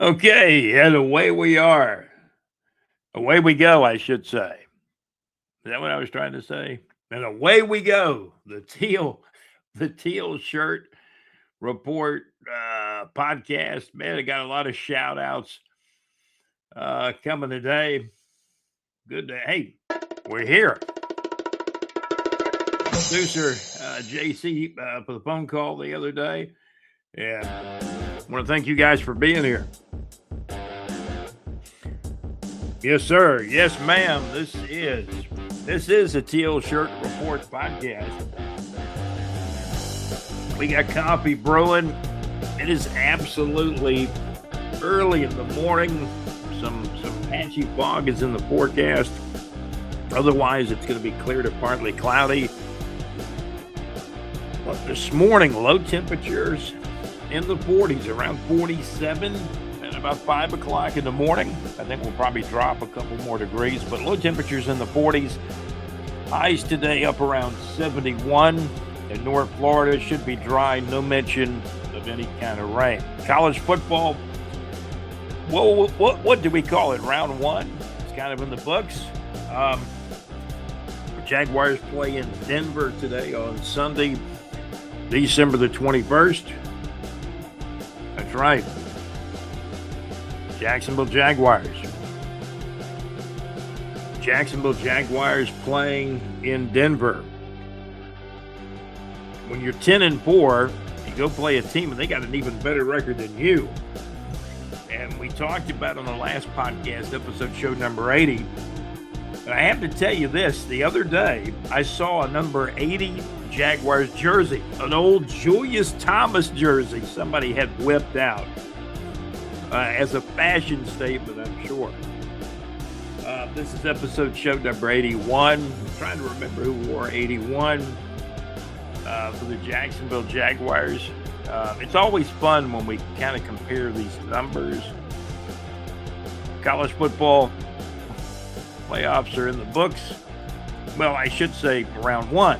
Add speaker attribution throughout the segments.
Speaker 1: Okay, and away we are. Away we go, I should say. Is that what I was trying to say? And away we go. The teal shirt report podcast. Man, I got a lot of shout outs coming today. Good day. Hey, we're here. Producer JC for the phone call the other day. And I want to thank you guys for being here. Yes, sir. Yes, ma'am. This is a Teal Shirt Report podcast. We got coffee brewing. It is absolutely early in the morning. Some patchy fog is in the forecast. Otherwise, it's going to be clear to partly cloudy. But this morning, low temperatures in the 40s, around 47. About 5 o'clock in the morning. I think we'll probably drop a couple more degrees, but low temperatures in the 40s. Highs today up around 71. In North Florida, should be dry. No mention of any kind of rain. College football, what do we call it? Round one? It's kind of in the books. Jaguars play in Denver today on Sunday, December the 21st. That's right. Jacksonville Jaguars. Jacksonville Jaguars playing in Denver. When you're 10-4, you go play a team and they got an even better record than you. And we talked about on the last podcast, episode show number 80. And I have to tell you this, the other day I saw a number 80 Jaguars jersey, an old Julius Thomas jersey somebody had whipped out. As a fashion statement, I'm sure. This is episode show number 81. I'm trying to remember who wore 81 for the Jacksonville Jaguars. It's always fun when we kind of compare these numbers. College football playoffs are in the books. Well, I should say round one.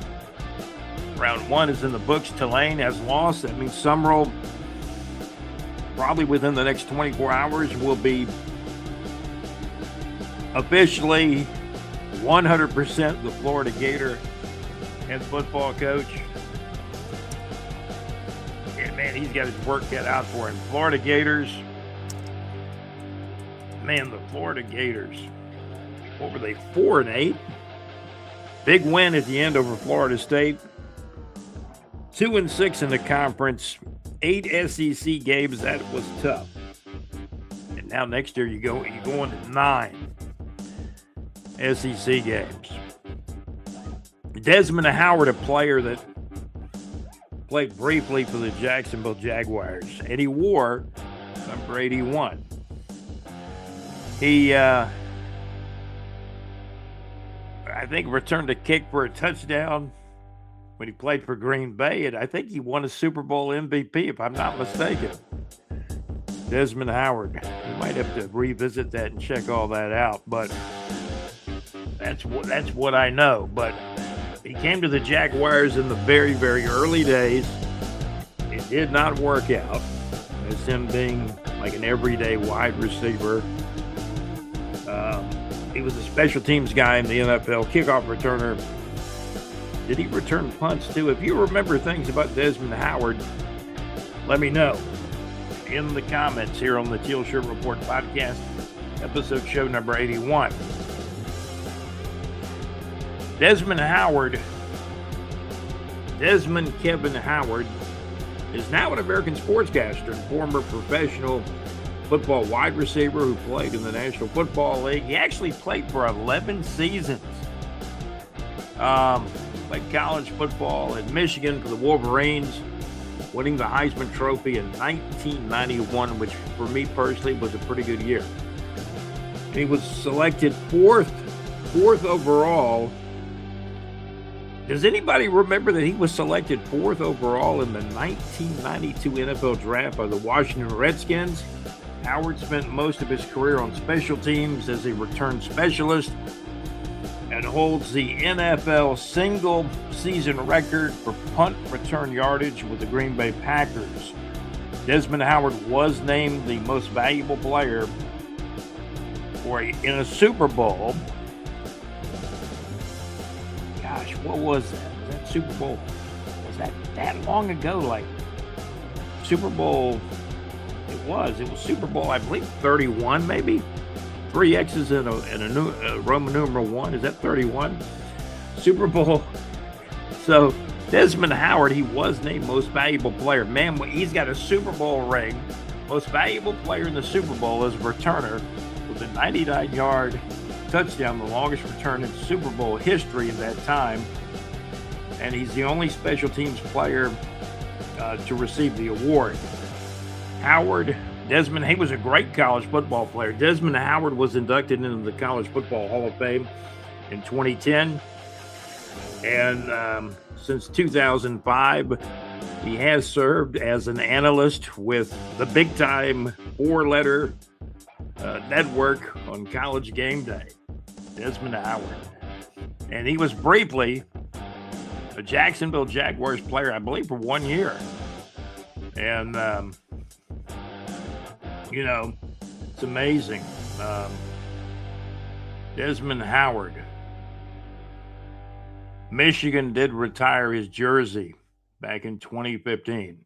Speaker 1: Round one is in the books. Tulane has lost. That means Summerall probably within the next 24 hours will be officially 100% the Florida Gator head football coach. And man, he's got his work cut out for him. Florida Gators. Man, the Florida Gators. What were they, 4-8? Big win at the end over Florida State. 2-6 in the conference. 8 SEC games, that was tough. And now next year you're going to 9 SEC games. Desmond Howard, a player that played briefly for the Jacksonville Jaguars, and he wore number 81. He, I think, returned a kick for a touchdown when he played for Green Bay, and I think he won a Super Bowl MVP, if I'm not mistaken. Desmond Howard. We might have to revisit that and check all that out, but that's what I know. But he came to the Jaguars in the very, very early days. It did not work out as him being like an everyday wide receiver. He was a special teams guy in the NFL, kickoff returner. Did he return punts too? If you remember things about Desmond Howard, let me know in the comments here on the Teal Shirt Report podcast, episode show number 81. Desmond Kevin Howard, is now an American sportscaster and former professional football wide receiver who played in the National Football League. He actually played for 11 seasons. Played college football in Michigan for the Wolverines, winning the Heisman Trophy in 1991, which for me personally was a pretty good year. He was selected fourth overall. Does anybody remember that he was selected fourth overall in the 1992 NFL Draft by the Washington Redskins? Howard spent most of his career on special teams as a return specialist and holds the NFL single-season record for punt return yardage with the Green Bay Packers. Desmond Howard was named the most valuable player in a Super Bowl. Gosh, what was that? Was that Super Bowl? Was that long ago? Like Super Bowl? It was Super Bowl, I believe, 31 maybe. 3 X's and a Roman numeral 1. Is that 31? Super Bowl. So Desmond Howard, he was named most valuable player. Man, he's got a Super Bowl ring. Most valuable player in the Super Bowl is a returner with a 99-yard touchdown, the longest return in Super Bowl history at that time. And he's the only special teams player to receive the award. Desmond, he was a great college football player. Desmond Howard was inducted into the College Football Hall of Fame in 2010. And since 2005, he has served as an analyst with the big-time 4-letter network on College Game Day, Desmond Howard. And he was briefly a Jacksonville Jaguars player, I believe, for 1 year. And, it's amazing. Desmond Howard. Michigan did retire his jersey back in 2015.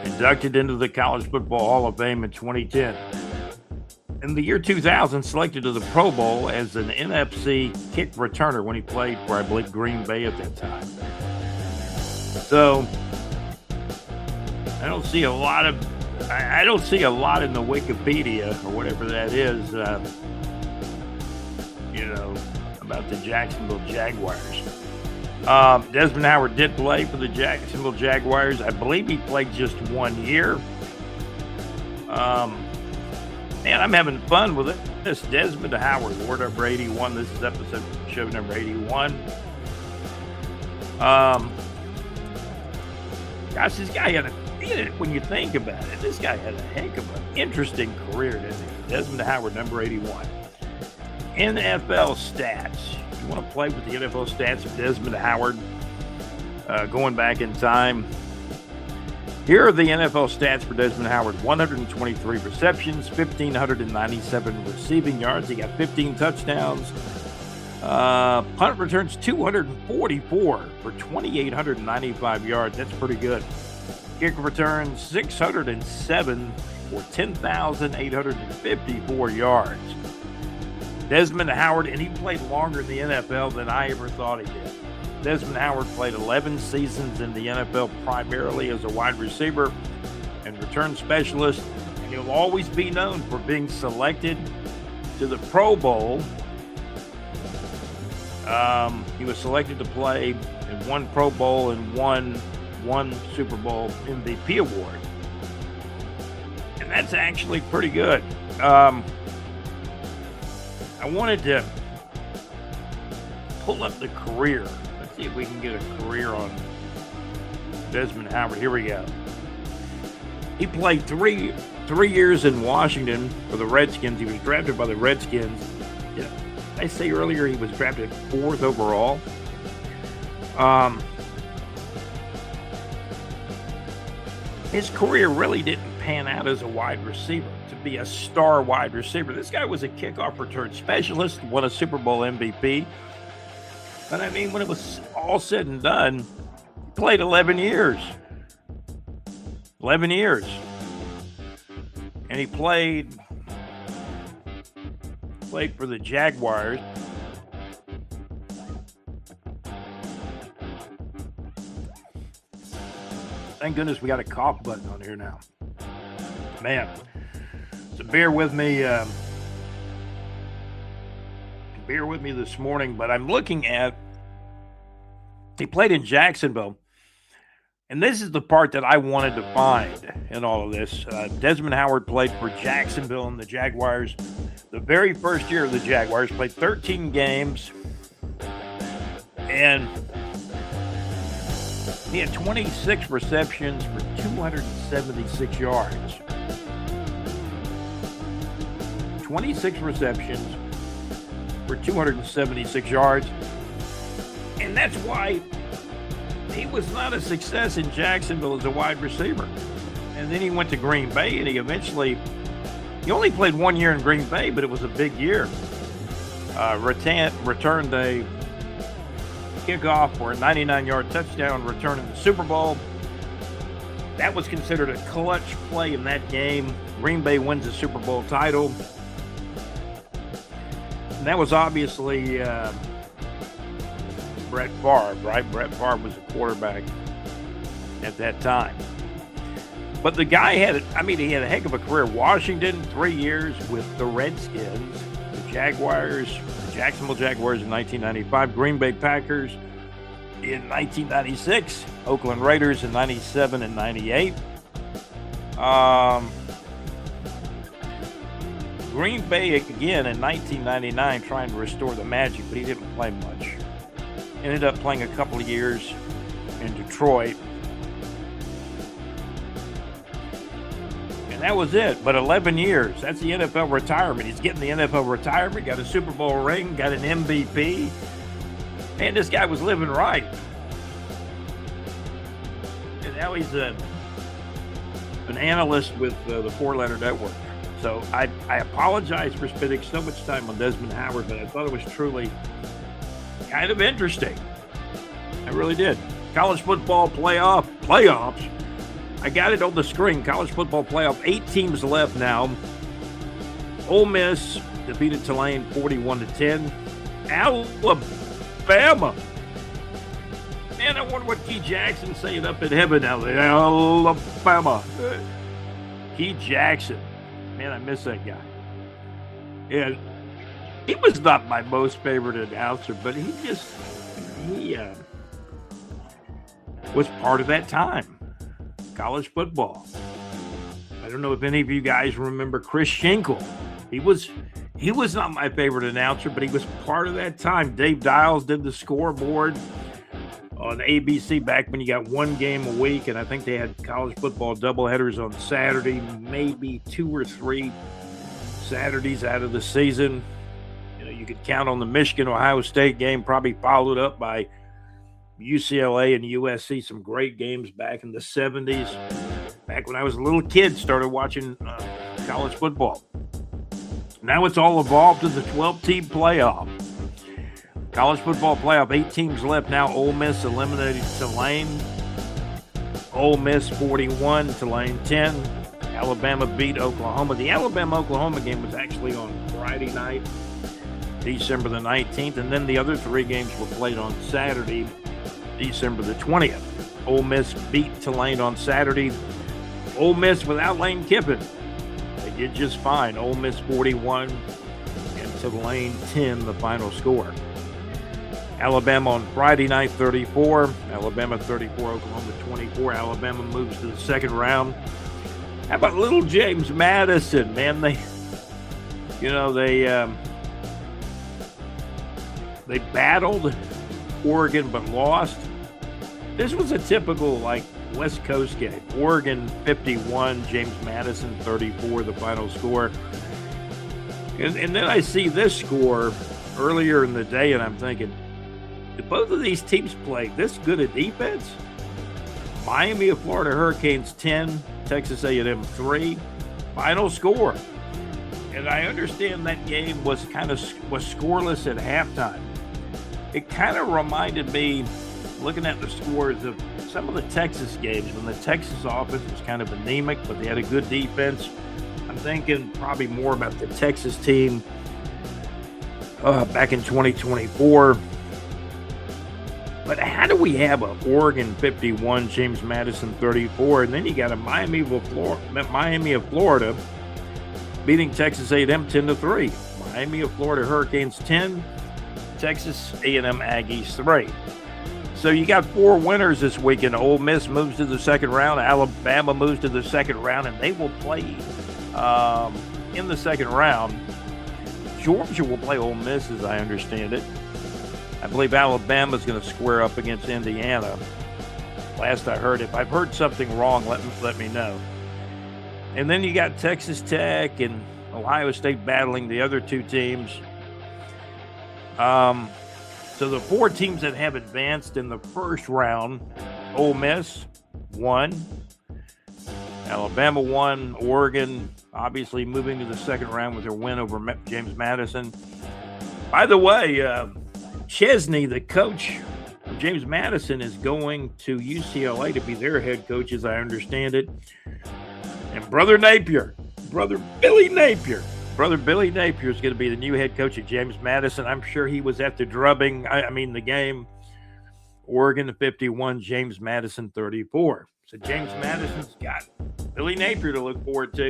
Speaker 1: Inducted into the College Football Hall of Fame in 2010. In the year 2000, selected to the Pro Bowl as an NFC kick returner when he played for, I believe, Green Bay at that time. So, I don't see a lot in the Wikipedia or whatever that is, about the Jacksonville Jaguars. Desmond Howard did play for the Jacksonville Jaguars. I believe he played just 1 year. Man, I'm having fun with it. This Desmond Howard, Word Number 81. This is episode show number 81. Gosh, this guy when you think about it, this guy had a heck of an interesting career, didn't he? Desmond Howard, number 81. NFL stats. You want to play with the NFL stats of Desmond Howard going back in time? Here are the NFL stats for Desmond Howard. 123 receptions, 1,597 receiving yards. He got 15 touchdowns. Punt returns 244 for 2,895 yards. That's pretty good. Kick returns 607 for 10,854 yards. Desmond Howard, and he played longer in the NFL than I ever thought he did. Desmond Howard played 11 seasons in the NFL, primarily as a wide receiver and return specialist, and he'll always be known for being selected to the Pro Bowl. He was selected to play in 1 Pro Bowl and one Super Bowl MVP award. And that's actually pretty good. I wanted to pull up the career. Let's see if we can get a career on Desmond Howard. Here we go. He played three years in Washington for the Redskins. He was drafted by the Redskins. Yeah, I say earlier he was drafted 4th overall. His career really didn't pan out as a wide receiver, to be a star wide receiver. This guy was a kickoff return specialist, won a Super Bowl MVP. But I mean, when it was all said and done, he played 11 years. 11 years. And he played for the Jaguars. Thank goodness we got a cough button on here now. Man, so bear with me this morning, but I'm looking at, he played in Jacksonville, and this is the part that I wanted to find in all of this. Desmond Howard played for Jacksonville and the Jaguars. The very first year of the Jaguars, played 13 games, and he had 26 receptions for 276 yards. 26 receptions for 276 yards. And that's why he was not a success in Jacksonville as a wide receiver. And then he went to Green Bay, and he only played 1 year in Green Bay, but it was a big year. Returned a kickoff for a 99-yard touchdown return in the Super Bowl. That was considered a clutch play in that game. Green Bay wins the Super Bowl title. And that was obviously Brett Favre, right? Brett Favre was a quarterback at that time. But the guy he had a heck of a career. Washington, 3 years with the Redskins, the Jaguars, the Jacksonville Jaguars in 1995, Green Bay Packers in 1996, Oakland Raiders in 97 and 98. Green Bay again in 1999 trying to restore the magic, but he didn't play much. Ended up playing a couple of years in Detroit. And that was it. But 11 years, that's the NFL retirement. He's getting the NFL retirement, got a Super Bowl ring, got an MVP. Man, this guy was living right. And now he's an analyst with the four-letter network. So I apologize for spending so much time on Desmond Howard, but I thought it was truly kind of interesting. I really did. College football playoffs. I got it on the screen. College football playoff, 8 teams left now. Ole Miss defeated Tulane 41-10. Alabama. Man, I wonder what Key Jackson's saying up in heaven now. Alabama. Key Jackson. Man, I miss that guy. And he was not my most favorite announcer, but he was part of that time. College football. I don't know if any of you guys remember Chris Schenkel. He was not my favorite announcer, but he was part of that time. Dave Dials did the scoreboard on ABC back when you got one game a week, and I think they had college football doubleheaders on Saturday, maybe 2 or 3 Saturdays out of the season. You know, you could count on the Michigan-Ohio State game, probably followed up by UCLA and USC, some great games back in the 70s. Back when I was a little kid, started watching college football. Now it's all evolved to the 12-team playoff. College football playoff, 8 teams left now. Ole Miss eliminated Tulane. Ole Miss 41, Tulane 10. Alabama beat Oklahoma. The Alabama-Oklahoma game was actually on Friday night, December the 19th, and then the other 3 games were played on Saturday, December the 20th. Ole Miss beat Tulane on Saturday. Ole Miss without Lane Kiffin. They did just fine. Ole Miss 41 and Tulane 10, the final score. Alabama on Friday night, 34. Alabama 34, Oklahoma 24. Alabama moves to the second round. How about little James Madison, man? They battled Oregon but lost. This was a typical West Coast game. Oregon 51, James Madison 34, the final score. And then I see this score earlier in the day, and I'm thinking, did both of these teams play this good a defense? Miami of Florida Hurricanes 10, Texas A&M 3, final score. And I understand that game was scoreless at halftime. It kind of reminded me, looking at the scores, of some of the Texas games when the Texas offense was kind of anemic, but they had a good defense. I'm thinking probably more about the Texas team back in 2024. But how do we have a Oregon 51, James Madison 34, and then you got a Miami of Florida beating Texas A&M 10-3. Miami of Florida Hurricanes 10, Texas A&M Aggies 3. So you got 4 winners this weekend. Ole Miss moves to the second round. Alabama moves to the second round, and they will play in the second round. Georgia will play Ole Miss, as I understand it. I believe Alabama's going to square up against Indiana. Last I heard, if I've heard something wrong, let me know. And then you got Texas Tech and Ohio State battling the other 2 teams. So the 4 teams that have advanced in the first round: Ole Miss 1, Alabama won. Oregon, obviously, moving to the second round with their win over James Madison. By the way, Chesney, the coach of James Madison, is going to UCLA to be their head coach, as I understand it. And Brother Billy Napier is going to be the new head coach at James Madison. I'm sure he was at the drubbing. The game. Oregon 51, James Madison 34. So James Madison's got Billy Napier to look forward to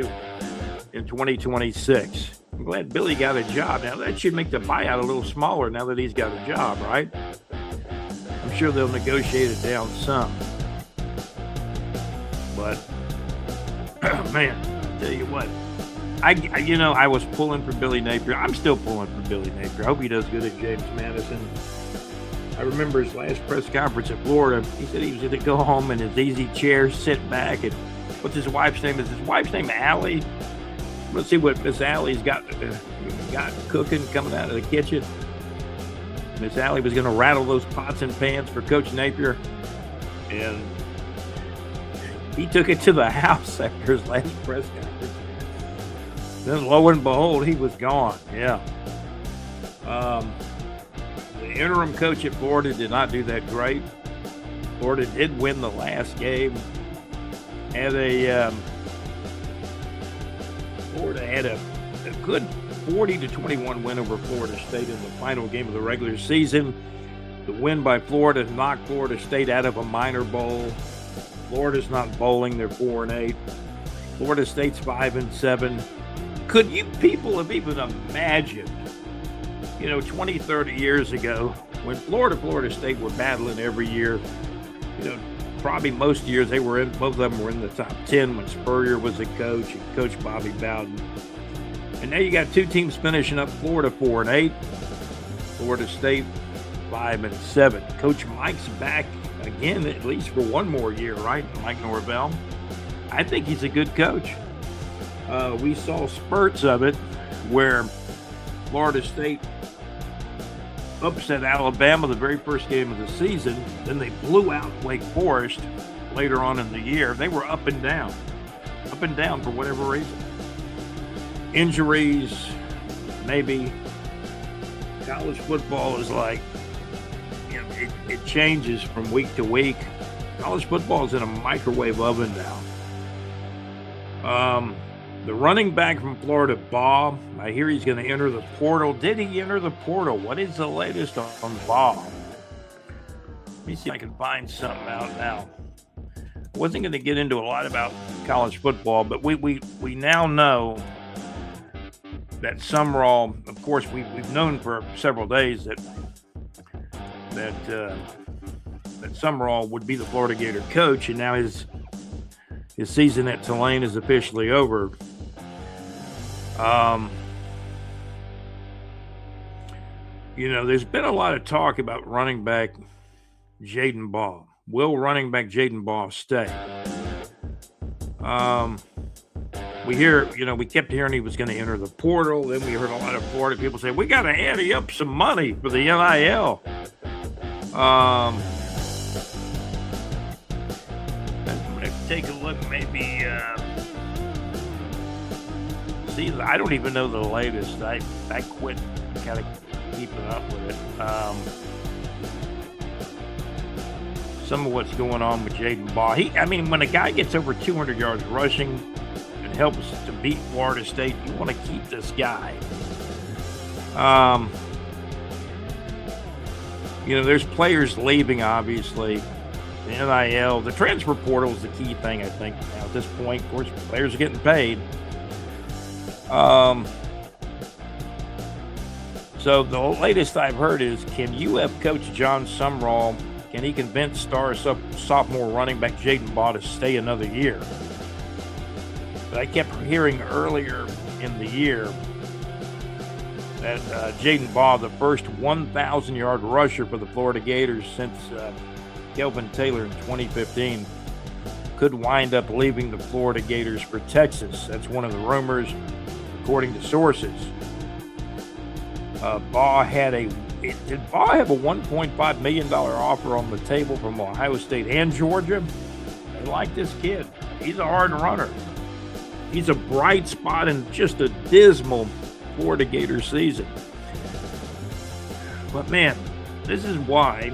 Speaker 1: in 2026. I'm glad Billy got a job. Now, that should make the buyout a little smaller now that he's got a job, right? I'm sure they'll negotiate it down some. But, man, I'll tell you what. I was pulling for Billy Napier. I'm still pulling for Billy Napier. I hope he does good at James Madison. I remember his last press conference in Florida. He said he was going to go home in his easy chair, sit back, and what's his wife's name? Is his wife's name Allie? Let's see what Miss Allie's got cooking coming out of the kitchen. Miss Allie was going to rattle those pots and pans for Coach Napier, and he took it to the house after his last press conference. Then, lo and behold, he was gone. Yeah. The interim coach at Florida did not do that great. Florida did win the last game. Florida had a good 40-21 win over Florida State in the final game of the regular season. The win by Florida knocked Florida State out of a minor bowl. Florida's not bowling; they're 4-8. Florida State's 5-7. Could you people have even imagined, 20, 30 years ago, when Florida State were battling every year, probably most years both of them were in the top 10 when Spurrier was the coach and Coach Bobby Bowden. And now you got two teams finishing up: Florida 4-8, Florida State 5-7. Coach Mike's back again, at least for one more year, right? Mike Norvell. I think he's a good coach. We saw spurts of it where Florida State upset Alabama the very first game of the season. Then they blew out Wake Forest later on in the year. They were up and down for whatever reason. Injuries, maybe. College football is like, it changes from week to week. College football is in a microwave oven now. The running back from Florida, Baugh, I hear he's going to enter the portal. Did he enter the portal? What is the latest on Baugh? Let me see if I can find something out now. I wasn't going to get into a lot about college football, but we now know that Sumrall, of course, we've known for several days that Sumrall would be the Florida Gator coach, and now his season at Tulane is officially over. There's been a lot of talk about running back Jaden Baugh. Will running back Jaden Baugh stay? We kept hearing he was going to enter the portal. Then we heard a lot of Florida people say, we got to ante up some money for the NIL. Take a look, maybe. I don't even know the latest. I quit kind of keeping up with it. Some of what's going on with Jaden Baugh. When a guy gets over 200 yards rushing and helps to beat Florida State, you want to keep this guy. There's players leaving, obviously. The NIL, the transfer portal is the key thing, I think, now at this point. Of course, players are getting paid. So the latest I've heard is, can UF coach John Sumrall, can he convince star sophomore running back Jaden Baugh to stay another year? But I kept hearing earlier in the year that Jaden Baugh, the first 1,000-yard rusher for the Florida Gators since Kelvin Taylor in 2015, could wind up leaving the Florida Gators for Texas. That's one of the rumors, according to sources. Did Baugh have a $1.5 million offer on the table from Ohio State and Georgia? They like this kid. He's a hard runner. He's a bright spot in just a dismal Florida Gator season. But man, this is why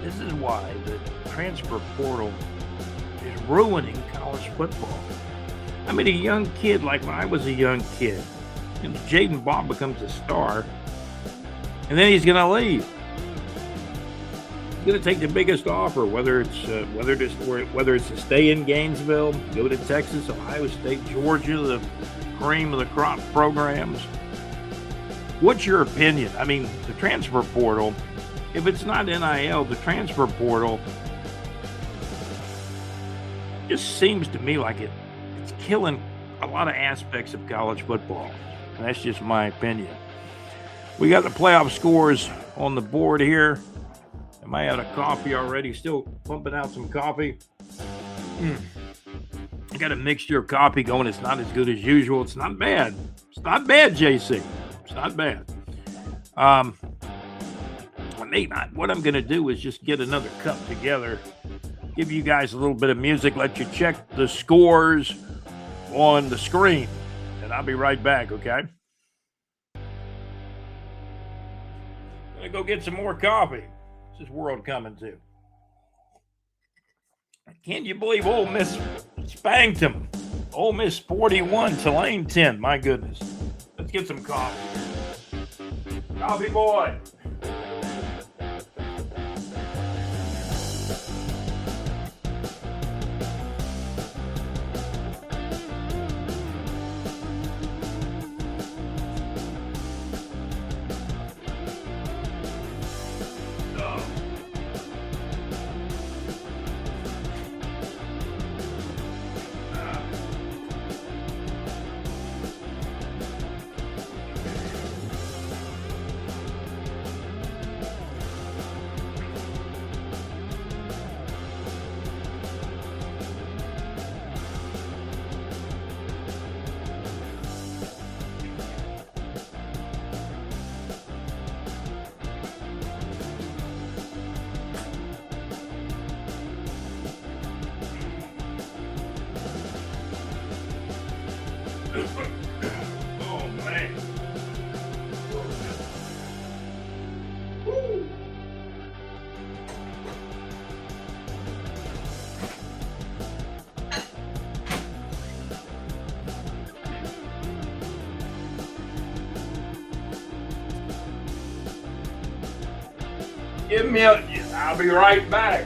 Speaker 1: the transfer portal is ruining college football. I mean, a young kid, like when I was a young kid, Jaden Baugh becomes a star, and then he's going to leave. He's going to take the biggest offer, whether it's to stay in Gainesville, go to Texas, Ohio State, Georgia, the cream of the crop programs. What's your opinion? I mean, the transfer portal, if it's not NIL, the transfer portal just seems to me like it's killing a lot of aspects of college football. And that's just my opinion. We got the playoff scores on the board here. Am I out of coffee already? Still pumping out some coffee. I got a mixture of coffee going. It's not as good as usual. It's not bad. It's not bad, JC. It's not bad. What I'm going to do is just get another cup together, give you guys a little bit of music, let you check the scores on the screen, and I'll be right back, okay? I'm going to go get some more coffee. What's this world coming to? Can't you believe Ole Miss spanked them? Ole Miss 41, Tulane 10. My goodness. Let's get some coffee. Coffee boy. Oh, man. Woo. Give me I'll be right back.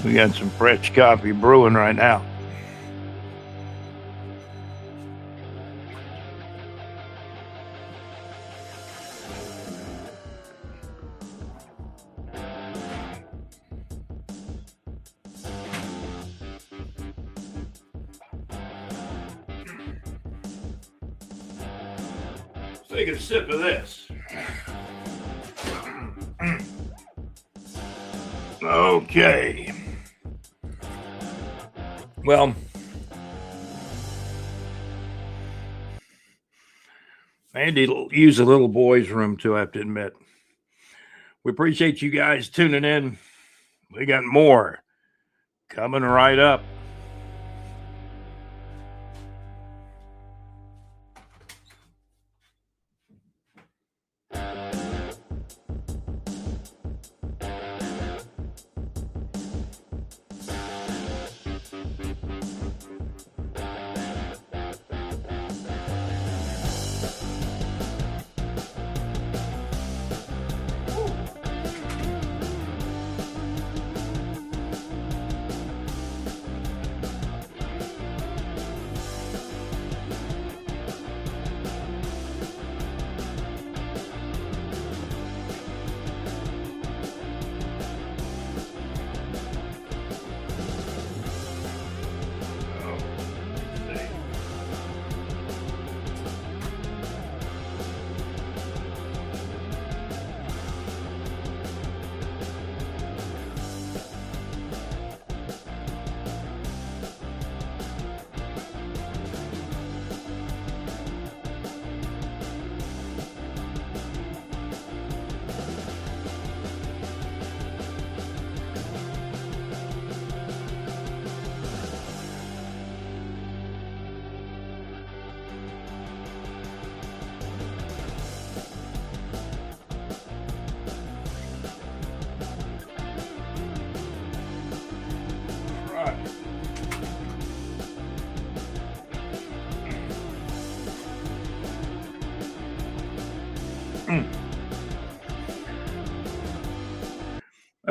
Speaker 1: We got some fresh coffee brewing right now. Let's take a sip of this. Okay. Well, I had to use the little boy's room too, I have to admit. We appreciate you guys tuning in. We got more coming right up.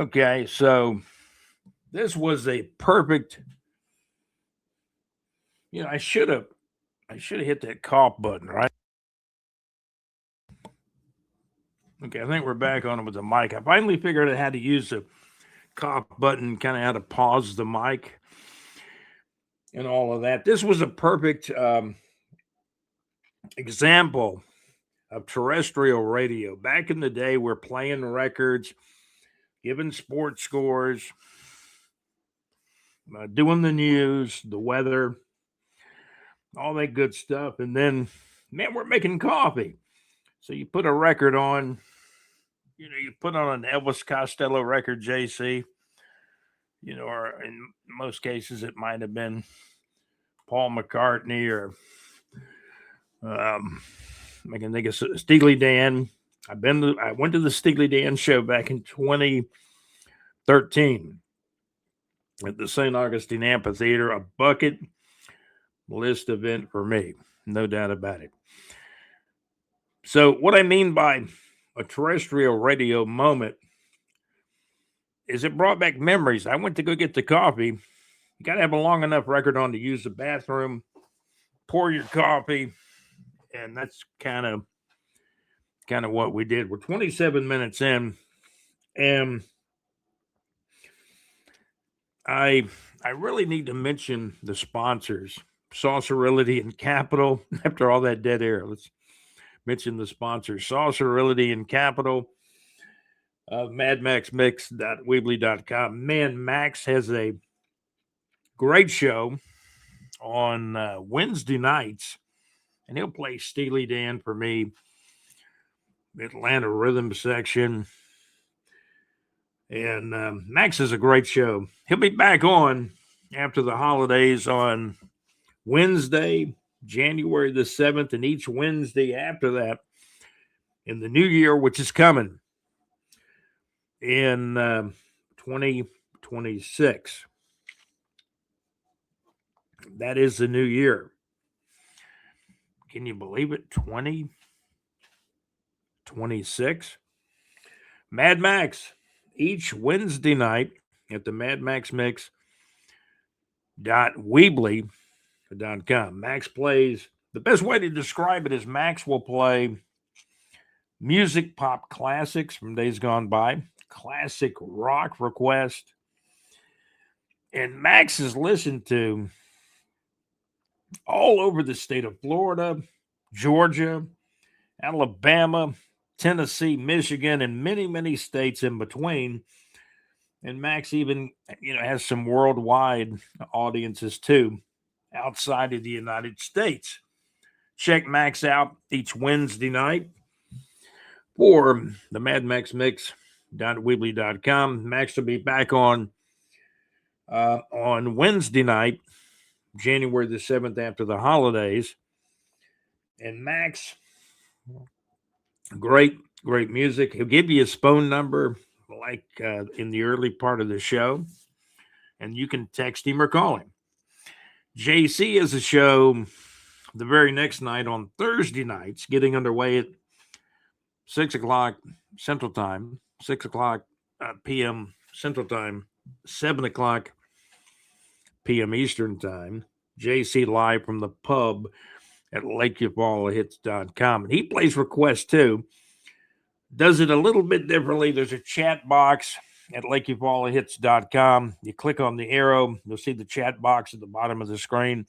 Speaker 1: Okay, so this was a perfect. I should have hit that cough button, right? Okay, I think we're back on it with the mic. I finally figured out how to use the cough button, kind of how to pause the mic and all of that. This was a perfect example of terrestrial radio. Back in the day, we're playing records, giving sports scores, doing the news, the weather, all that good stuff. And then, man, we're making coffee. So you put a record on, you put on an Elvis Costello record, JC, or in most cases, it might have been Paul McCartney or I can think of Steely Dan. I went to the Steely Dan show back in 2013 at the St. Augustine Amphitheater, a bucket list event for me, no doubt about it. So what I mean by a terrestrial radio moment is it brought back memories. I went to go get the coffee. You got to have a long enough record on to use the bathroom, pour your coffee, and that's kind of what we did. We're 27 minutes in, and I really need to mention the sponsors, Saucerility and Capital. After all that dead air, let's mention the sponsors, Saucerility and Capital of MadMaxMix.weebly.com. Man, Max has a great show on Wednesday nights, and he'll play Steely Dan for me, Atlanta Rhythm section. And Max is a great show. He'll be back on after the holidays on Wednesday, January the 7th, and each Wednesday after that in the new year, which is coming in 2026. That is the new year. Can you believe it? 2026. Mad Max each Wednesday night at the MadMaxMix.weebly.com. Max plays, the best way to describe it is Max will play music pop classics from days gone by, classic rock request. And Max is listened to all over the state of Florida, Georgia, Alabama, Tennessee, Michigan, and many, many states in between. And Max even, has some worldwide audiences too, outside of the United States. Check Max out each Wednesday night for the MadMaxMix.weebly.com. Max will be back on Wednesday night, January the 7th, after the holidays. And Max, great music. He'll give you his phone number like in the early part of the show, and you can text him or call him. JC is a show the very next night on Thursday nights, getting underway at 6 o'clock Central Time, 6 o'clock p.m. Central Time, 7 o'clock p.m. Eastern Time. JC live from the pub at LakeUpAllTheHits.com. And he plays requests too. Does it a little bit differently. There's a chat box at LakeUpAllTheHits.com. You click on the arrow, you'll see the chat box at the bottom of the screen.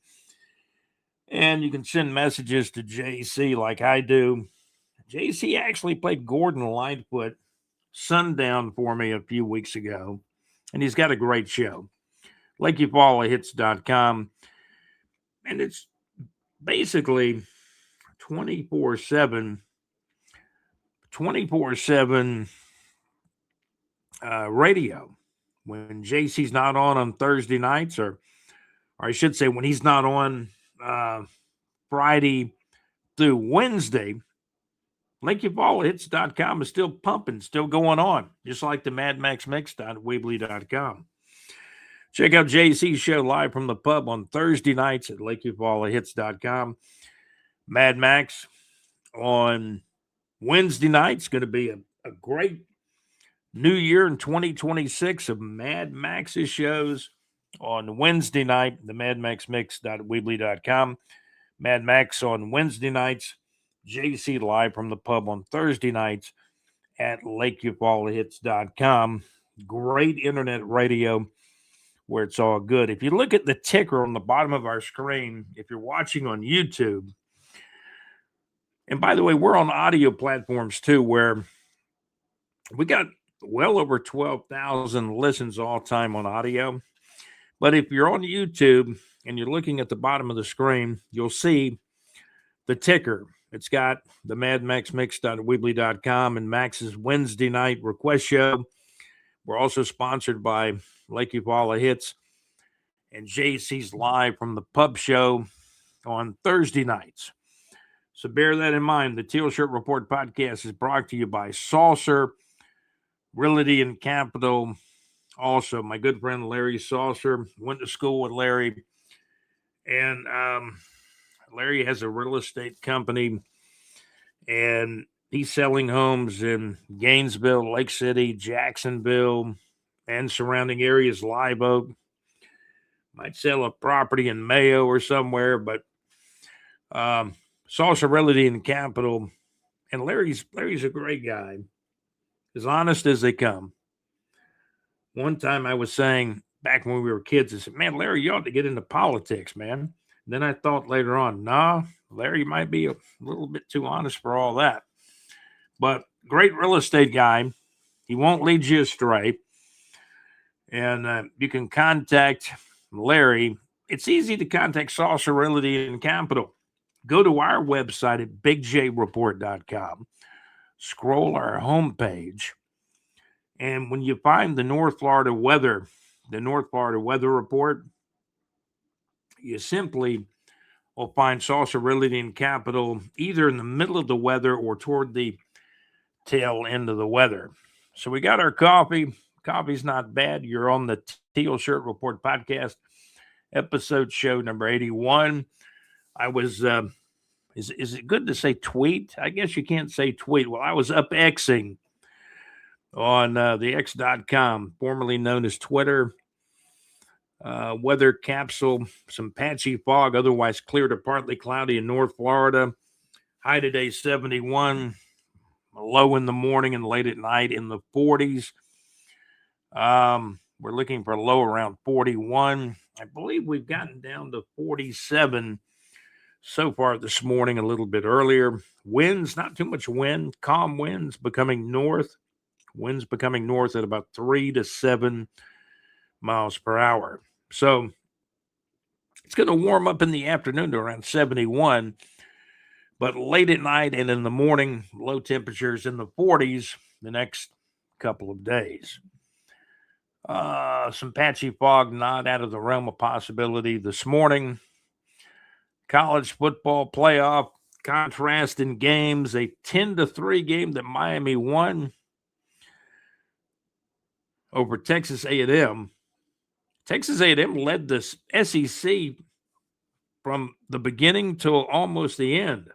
Speaker 1: And you can send messages to JC like I do. JC actually played Gordon Lightfoot Sundown for me a few weeks ago. And he's got a great show. LakeUpAllTheHits.com. And it's basically 24/7 radio. When JC's not on Thursday nights, or I should say when he's not on Friday through Wednesday, LakeUpAllTheHits.com is still pumping, still going on, just like the MadMaxMix.weebly.com. Check out JC's show live from the pub on Thursday nights at LakeUpAllTheHits.com. Mad Max on Wednesday nights going to be a great New year in 2026 of Mad Max's shows on Wednesday night, the madmaxmix.weebly.com. Mad Max on Wednesday nights, JC live from the pub on Thursday nights at lakeufallhits.com. Great internet radio where it's all good. If you look at the ticker on the bottom of our screen, if you're watching on YouTube, and by the way, we're on audio platforms too, where we got well over 12,000 listens all time on audio. But if you're on YouTube and you're looking at the bottom of the screen, you'll see the ticker. It's got the madmaxmix.weebly.com and Max's Wednesday night request show. We're also sponsored by Lake Eufaula Hits and JC's live from the pub show on Thursday nights. So bear that in mind. The Teal Shirt Report podcast is brought to you by Saucer Realty and Capital. Also, my good friend Larry Saucer, went to school with Larry, and Larry has a real estate company, and he's selling homes in Gainesville, Lake City, Jacksonville, and surrounding areas, Live Oak. Might sell a property in Mayo or somewhere, but Saucer Realty and Capital, and Larry's a great guy, as honest as they come. One time I was saying, back when we were kids, I said, man, Larry, you ought to get into politics, man. And then I thought later on, nah, Larry might be a little bit too honest for all that. But great real estate guy. He won't lead you astray. And you can contact Larry. It's easy to contact Saucer Realty and Capital. Go to our website at bigjreport.com. Scroll our homepage. And when you find the North Florida weather report, you simply will find Saucer Realty and Capital either in the middle of the weather or toward the tail end of the weather. So we got our coffee. Coffee's not bad. You're on the Teal Shirt Report podcast, episode show number 81. I was, is it good to say tweet? I guess you can't say tweet. Well, I was up Xing on the X.com, formerly known as Twitter. Weather capsule, some patchy fog, otherwise clear to partly cloudy in North Florida. High today, 71. Low in the morning and late at night in the 40s. We're looking for a low around 41. I believe we've gotten down to 47 so far this morning, a little bit earlier. Winds, not too much wind. Calm winds becoming north. Winds becoming north at about 3 to 7 miles per hour. So it's going to warm up in the afternoon to around 71. But late at night and in the morning, low temperatures in the 40s the next couple of days. Some patchy fog, not out of the realm of possibility this morning. College football playoff contrast in games. A 10-3 game that Miami won over Texas A&M. Texas A&M led the SEC from the beginning till almost the end.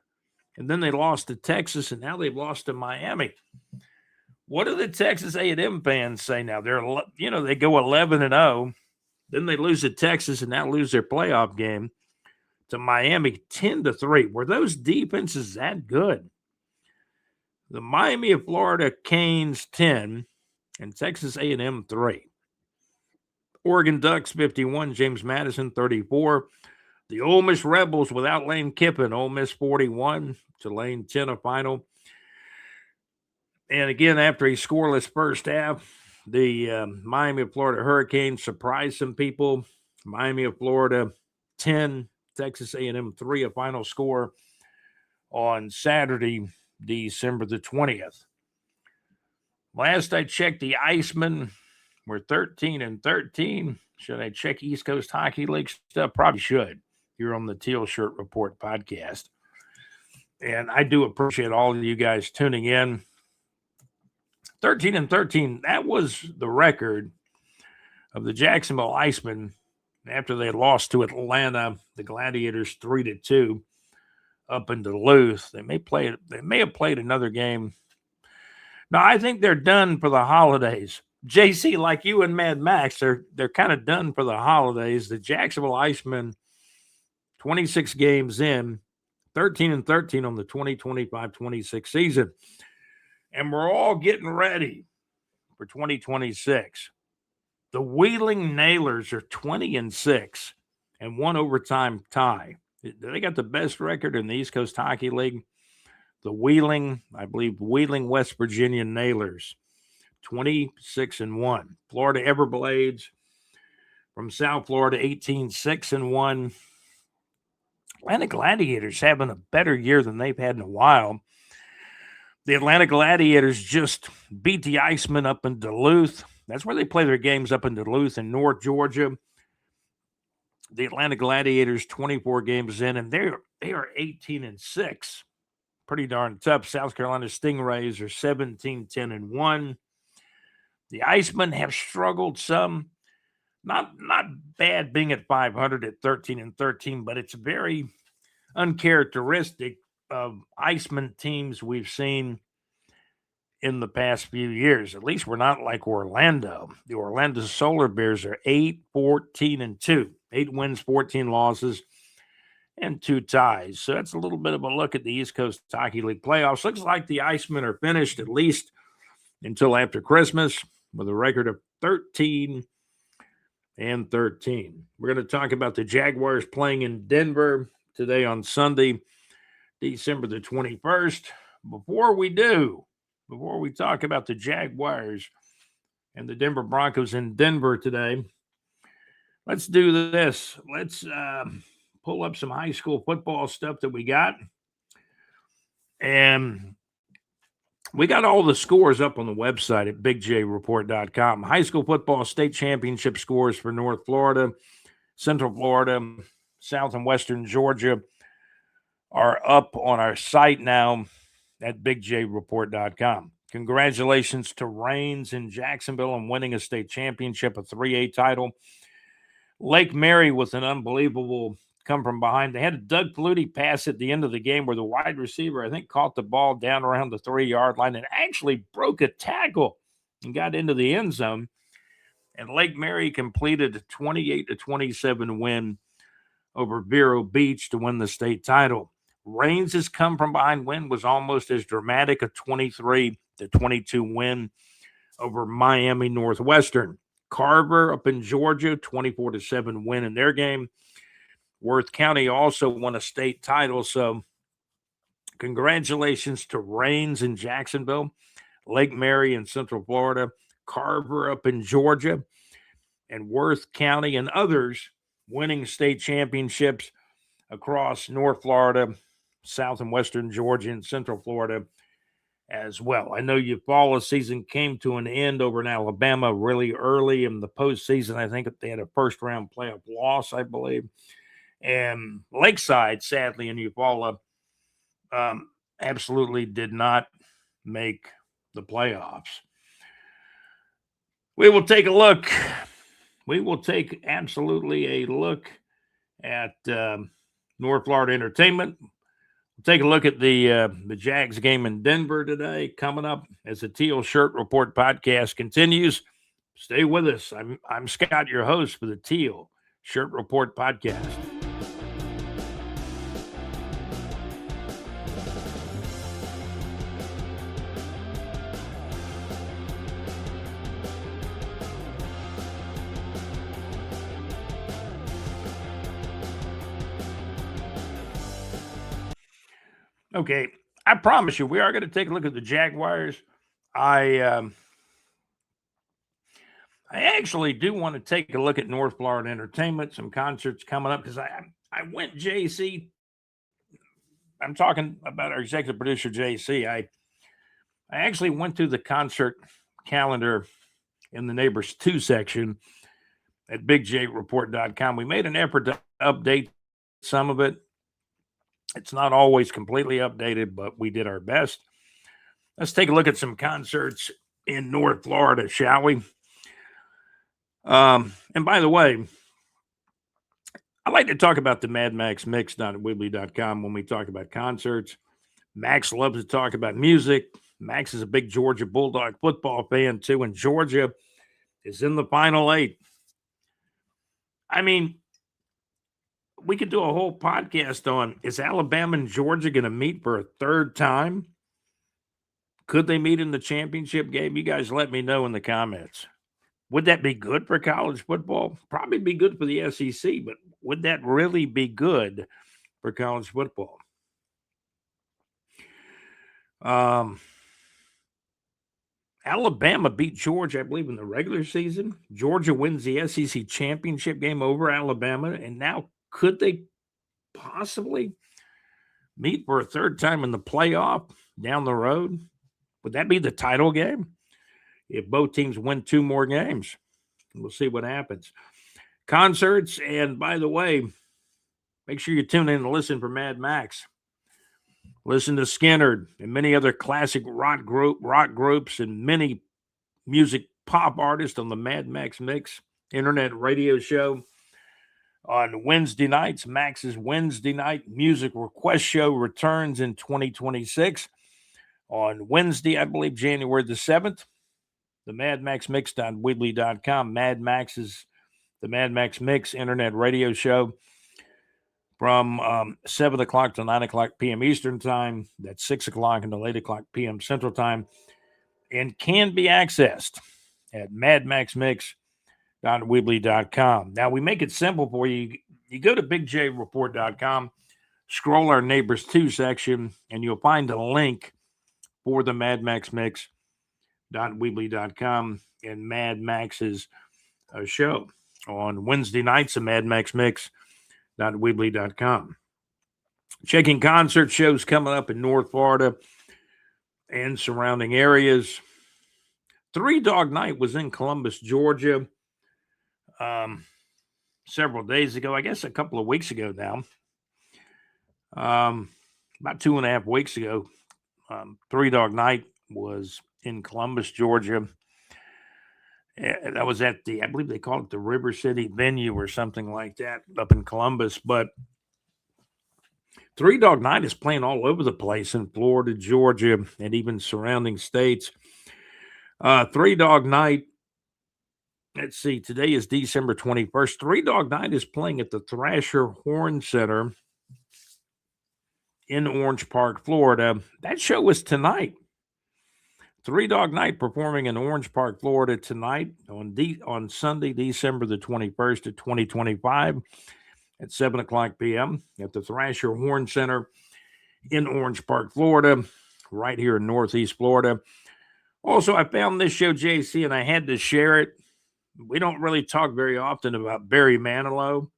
Speaker 1: And then they lost to Texas, and now they've lost to Miami. What do the Texas A&M fans say now? They go 11-0, then they lose to Texas and now lose their playoff game to Miami 10-3. Were those defenses that good? The Miami of Florida Canes 10 and Texas A&M 3. Oregon Ducks 51, James Madison 34. The Ole Miss Rebels without Lane Kiffin, Ole Miss 41, Tulane 10 a final. And again, after a scoreless first half, the Miami of Florida Hurricanes surprised some people. Miami of Florida 10, Texas A&M 3, a final score on Saturday, December the 20th. Last I checked, the Icemen were 13-13. Should I check East Coast Hockey League stuff? Probably should. You're on the Teal Shirt Report podcast. And I do appreciate all of you guys tuning in. 13-13, that was the record of the Jacksonville Icemen after they lost to Atlanta, the Gladiators 3-2 up in Duluth. They may have played another game No, I think they're done for the holidays. JC, like you and Mad Max, they're kind of done for the holidays. The Jacksonville Icemen, 26 games in, 13-13 on the 2025-26 season. And we're all getting ready for 2026. The Wheeling Nailers are 20-6 and one overtime tie. They got the best record in the East Coast Hockey League. The Wheeling, I believe, Wheeling, West Virginia Nailers, 26-1. Florida Everblades from South Florida, 18-6-1. Atlanta Gladiators having a better year than they've had in a while. The Atlanta Gladiators just beat the Icemen up in Duluth. That's where they play their games, up in Duluth in North Georgia. The Atlanta Gladiators, 24 games in, and they are 18-6. Pretty darn tough. South Carolina Stingrays are 17-10-1. The Icemen have struggled some. Not bad being at 500 at 13-13, but it's very uncharacteristic of Iceman teams we've seen in the past few years. At least we're not like Orlando. The Orlando Solar Bears are 8-14-2. 8 wins, 14 losses, and 2 ties. So that's a little bit of a look at the East Coast Hockey League playoffs. Looks like the Icemen are finished at least until after Christmas with a record of 13-13. We're going to talk about the Jaguars playing in Denver today on Sunday, December the 21st. Before we talk about the Jaguars and the Denver Broncos in Denver today, let's do this. Let's pull up some high school football stuff that we got. And we got all the scores up on the website at bigjreport.com. High school football state championship scores for North Florida, Central Florida, South and Western Georgia are up on our site now at bigjreport.com. Congratulations to Rains in Jacksonville on winning a state championship, a 3A title. Lake Mary with an unbelievable come from behind. They had a Doug Flutie pass at the end of the game where the wide receiver, I think, caught the ball down around the 3-yard line and actually broke a tackle and got into the end zone. And Lake Mary completed a 28-27 win over Vero Beach to win the state title. Rains' come from behind win was almost as dramatic, a 23-22 win over Miami Northwestern. Carver up in Georgia, 24-7 win in their game. Worth County also won a state title, so congratulations to Rains in Jacksonville, Lake Mary in Central Florida, Carver up in Georgia, and Worth County and others winning state championships across North Florida, South and Western Georgia, and Central Florida as well. I know Eufaula season came to an end over in Alabama really early in the postseason. I think they had a first-round playoff loss, I believe. And Lakeside, sadly, in Eufaula, absolutely did not make the playoffs. We will take a look. We will take absolutely a look at North Florida Entertainment. We'll take a look at the Jags game in Denver today, coming up as the Teal Shirt Report podcast continues. Stay with us. I'm Scott, your host for the Teal Shirt Report podcast. Okay, I promise you, we are going to take a look at the Jaguars. I actually do want to take a look at North Florida Entertainment, some concerts coming up, because I went JC. I'm talking about our executive producer, JC. I actually went through the concert calendar in the Neighbors 2 section at bigjreport.com. We made an effort to update some of it. It's not always completely updated, but we did our best. Let's take a look at some concerts in North Florida, shall we? And by the way, I like to talk about the Mad Max Mix at Wibbly.com when we talk about concerts. Max loves to talk about music. Max is a big Georgia Bulldog football fan, too, and Georgia is in the Final Eight. I mean, we could do a whole podcast on, is Alabama and Georgia going to meet for a third time? Could they meet in the championship game? You guys let me know in the comments. Would that be good for college football? Probably be good for the SEC, but would that really be good for college football? Alabama beat Georgia, I believe, in the regular season. Georgia wins the SEC championship game over Alabama, and now could they possibly meet for a third time in the playoff down the road? Would that be the title game? If both teams win 2 more games, we'll see what happens. Concerts, and by the way, make sure you tune in and listen for Mad Max. Listen to Skinner and many other classic rock groups and many music pop artists on the Mad Max Mix internet radio show on Wednesday nights. Max's Wednesday night music request show returns in 2026 on Wednesday, I believe, January the 7th. The MadMaxMix.weebly.com. Mad Max's the Mad Max Mix internet radio show from 7 o'clock to 9 o'clock p.m. Eastern Time. That's 6 o'clock until 8 o'clock p.m. Central Time, and can be accessed at madmaxmix.weebly.com. Now, we make it simple for you. You go to bigjreport.com, scroll our Neighbors 2 section, and you'll find a link for the madmaxmix.weebly.com and Mad Max's show on Wednesday nights at madmaxmix.weebly.com. Checking concert shows coming up in North Florida and surrounding areas. Three Dog Night was in Columbus, Georgia, several days ago. I guess a couple of weeks ago now. About 2.5 weeks ago, Three Dog Night was in Columbus, Georgia. That was at I believe they call it the River City venue or something like that up in Columbus. But Three Dog Night is playing all over the place in Florida, Georgia, and even surrounding states. Three Dog Night, let's see, today is December 21st. Three Dog Night is playing at the Thrasher Horn Center in Orange Park, Florida. That show is tonight. Three Dog Night performing in Orange Park, Florida tonight on Sunday, December the 21st of 2025 at 7 o'clock p.m. at the Thrasher Horn Center in Orange Park, Florida, right here in Northeast Florida. Also, I found this show, JC, and I had to share it. We don't really talk very often about Barry Manilow.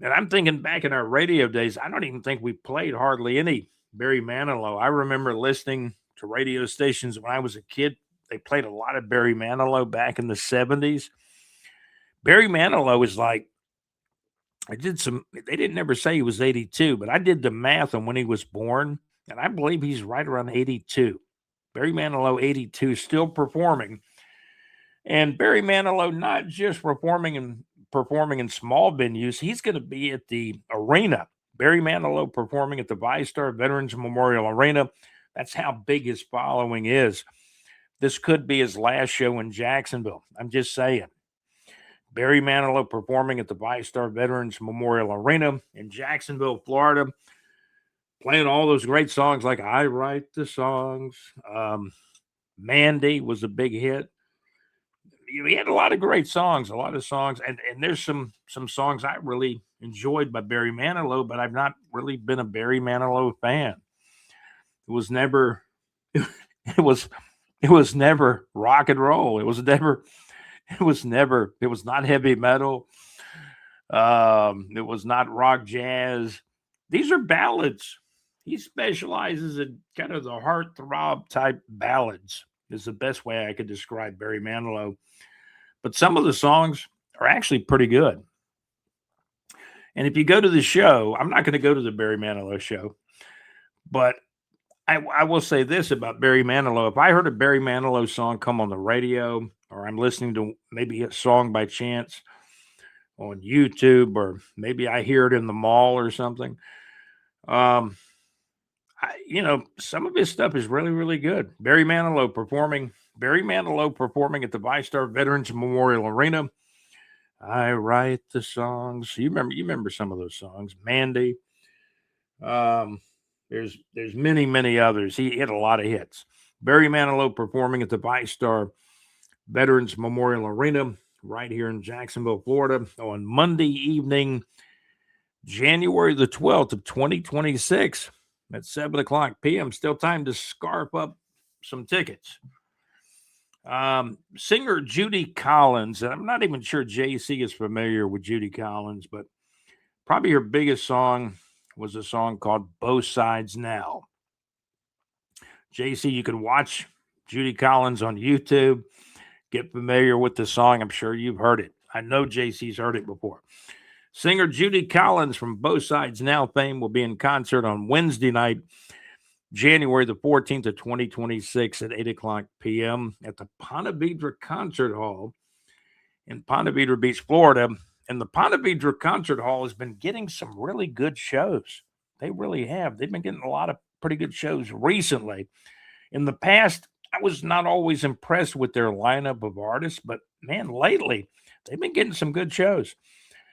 Speaker 1: And I'm thinking back in our radio days, I don't even think we played hardly any Barry Manilow. I remember listening to radio stations when I was a kid. They played a lot of Barry Manilow back in the 70s. Barry Manilow is like, they didn't ever say he was 82, but I did the math on when he was born, and I believe he's right around 82. Barry Manilow, 82, still performing. And Barry Manilow not just performing in small venues, he's going to be at the arena. Barry Manilow performing at the VyStar Veterans Memorial Arena. That's how big his following is. This could be his last show in Jacksonville. I'm just saying. Barry Manilow performing at the VyStar Veterans Memorial Arena in Jacksonville, Florida, playing all those great songs like I Write the Songs. Mandy was a big hit. He had a lot of great songs, and there's some songs I really enjoyed by Barry Manilow, but I've not really been a Barry Manilow fan. It was never rock and roll. It was not heavy metal. It was not rock jazz. These are ballads. He specializes in kind of the heartthrob type ballads is the best way I could describe Barry Manilow. But some of the songs are actually pretty good. And if you go to the show, I'm not going to go to the Barry Manilow show, but I will say this about Barry Manilow. If I heard a Barry Manilow song come on the radio, or I'm listening to maybe a song by chance on YouTube, or maybe I hear it in the mall or something, I Some of his stuff is really, really good. Barry Manilow performing at the ViStar Veterans Memorial Arena. I write the songs. You remember some of those songs, Mandy. Um, there's many, many others. He hit a lot of hits. Barry Manilow performing at the ViStar Veterans Memorial Arena right here in Jacksonville, Florida on Monday evening, January the 12th of 2026 at 7 o'clock p.m. Still time to scarf up some tickets. Singer Judy Collins, and I'm not even sure JC is familiar with Judy Collins, but probably her biggest song was a song called Both Sides Now. JC, you can watch Judy Collins on YouTube, get familiar with the song. I'm sure you've heard it. I know JC's heard it before. Singer Judy Collins from Both Sides Now fame will be in concert on Wednesday night, January the 14th of 2026 at 8 o'clock p.m. at the Ponte Vedra Concert Hall in Ponte Vedra Beach, Florida. And the Ponte Vedra Concert Hall has been getting some really good shows. They really have. They've been getting a lot of pretty good shows recently. In the past, I was not always impressed with their lineup of artists, but man, lately, they've been getting some good shows.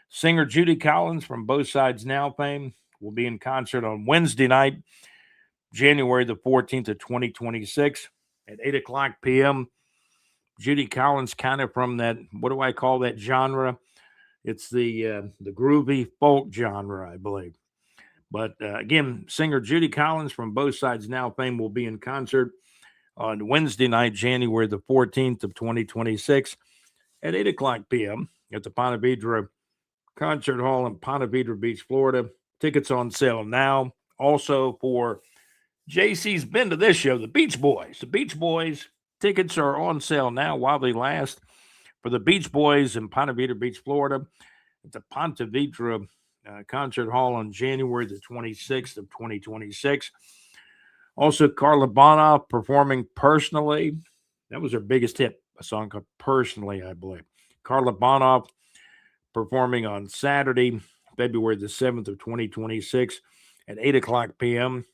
Speaker 1: Singer Judy Collins from Both Sides Now fame will be in concert on Wednesday night, January the 14th of 2026 at 8 o'clock p.m. Judy Collins kind of from that, what do I call that genre? It's the groovy folk genre, I believe. But again, singer Judy Collins from Both Sides Now fame will be in concert on Wednesday night, January the 14th of 2026 at 8 o'clock p.m. at the Ponte Vedra Concert Hall in Ponte Vedra Beach, Florida. Tickets on sale now. Also for JC's been to this show, the Beach Boys. The Beach Boys tickets are on sale now while they last for the Beach Boys in Ponte Vedra Beach, Florida at the Ponte Vedra Concert Hall on January the 26th of 2026. Also, Carla Bonoff performing Personally. That was her biggest hit, a song called Personally, I believe. Carla Bonoff performing on Saturday, February the 7th of 2026 at 8 o'clock p.m.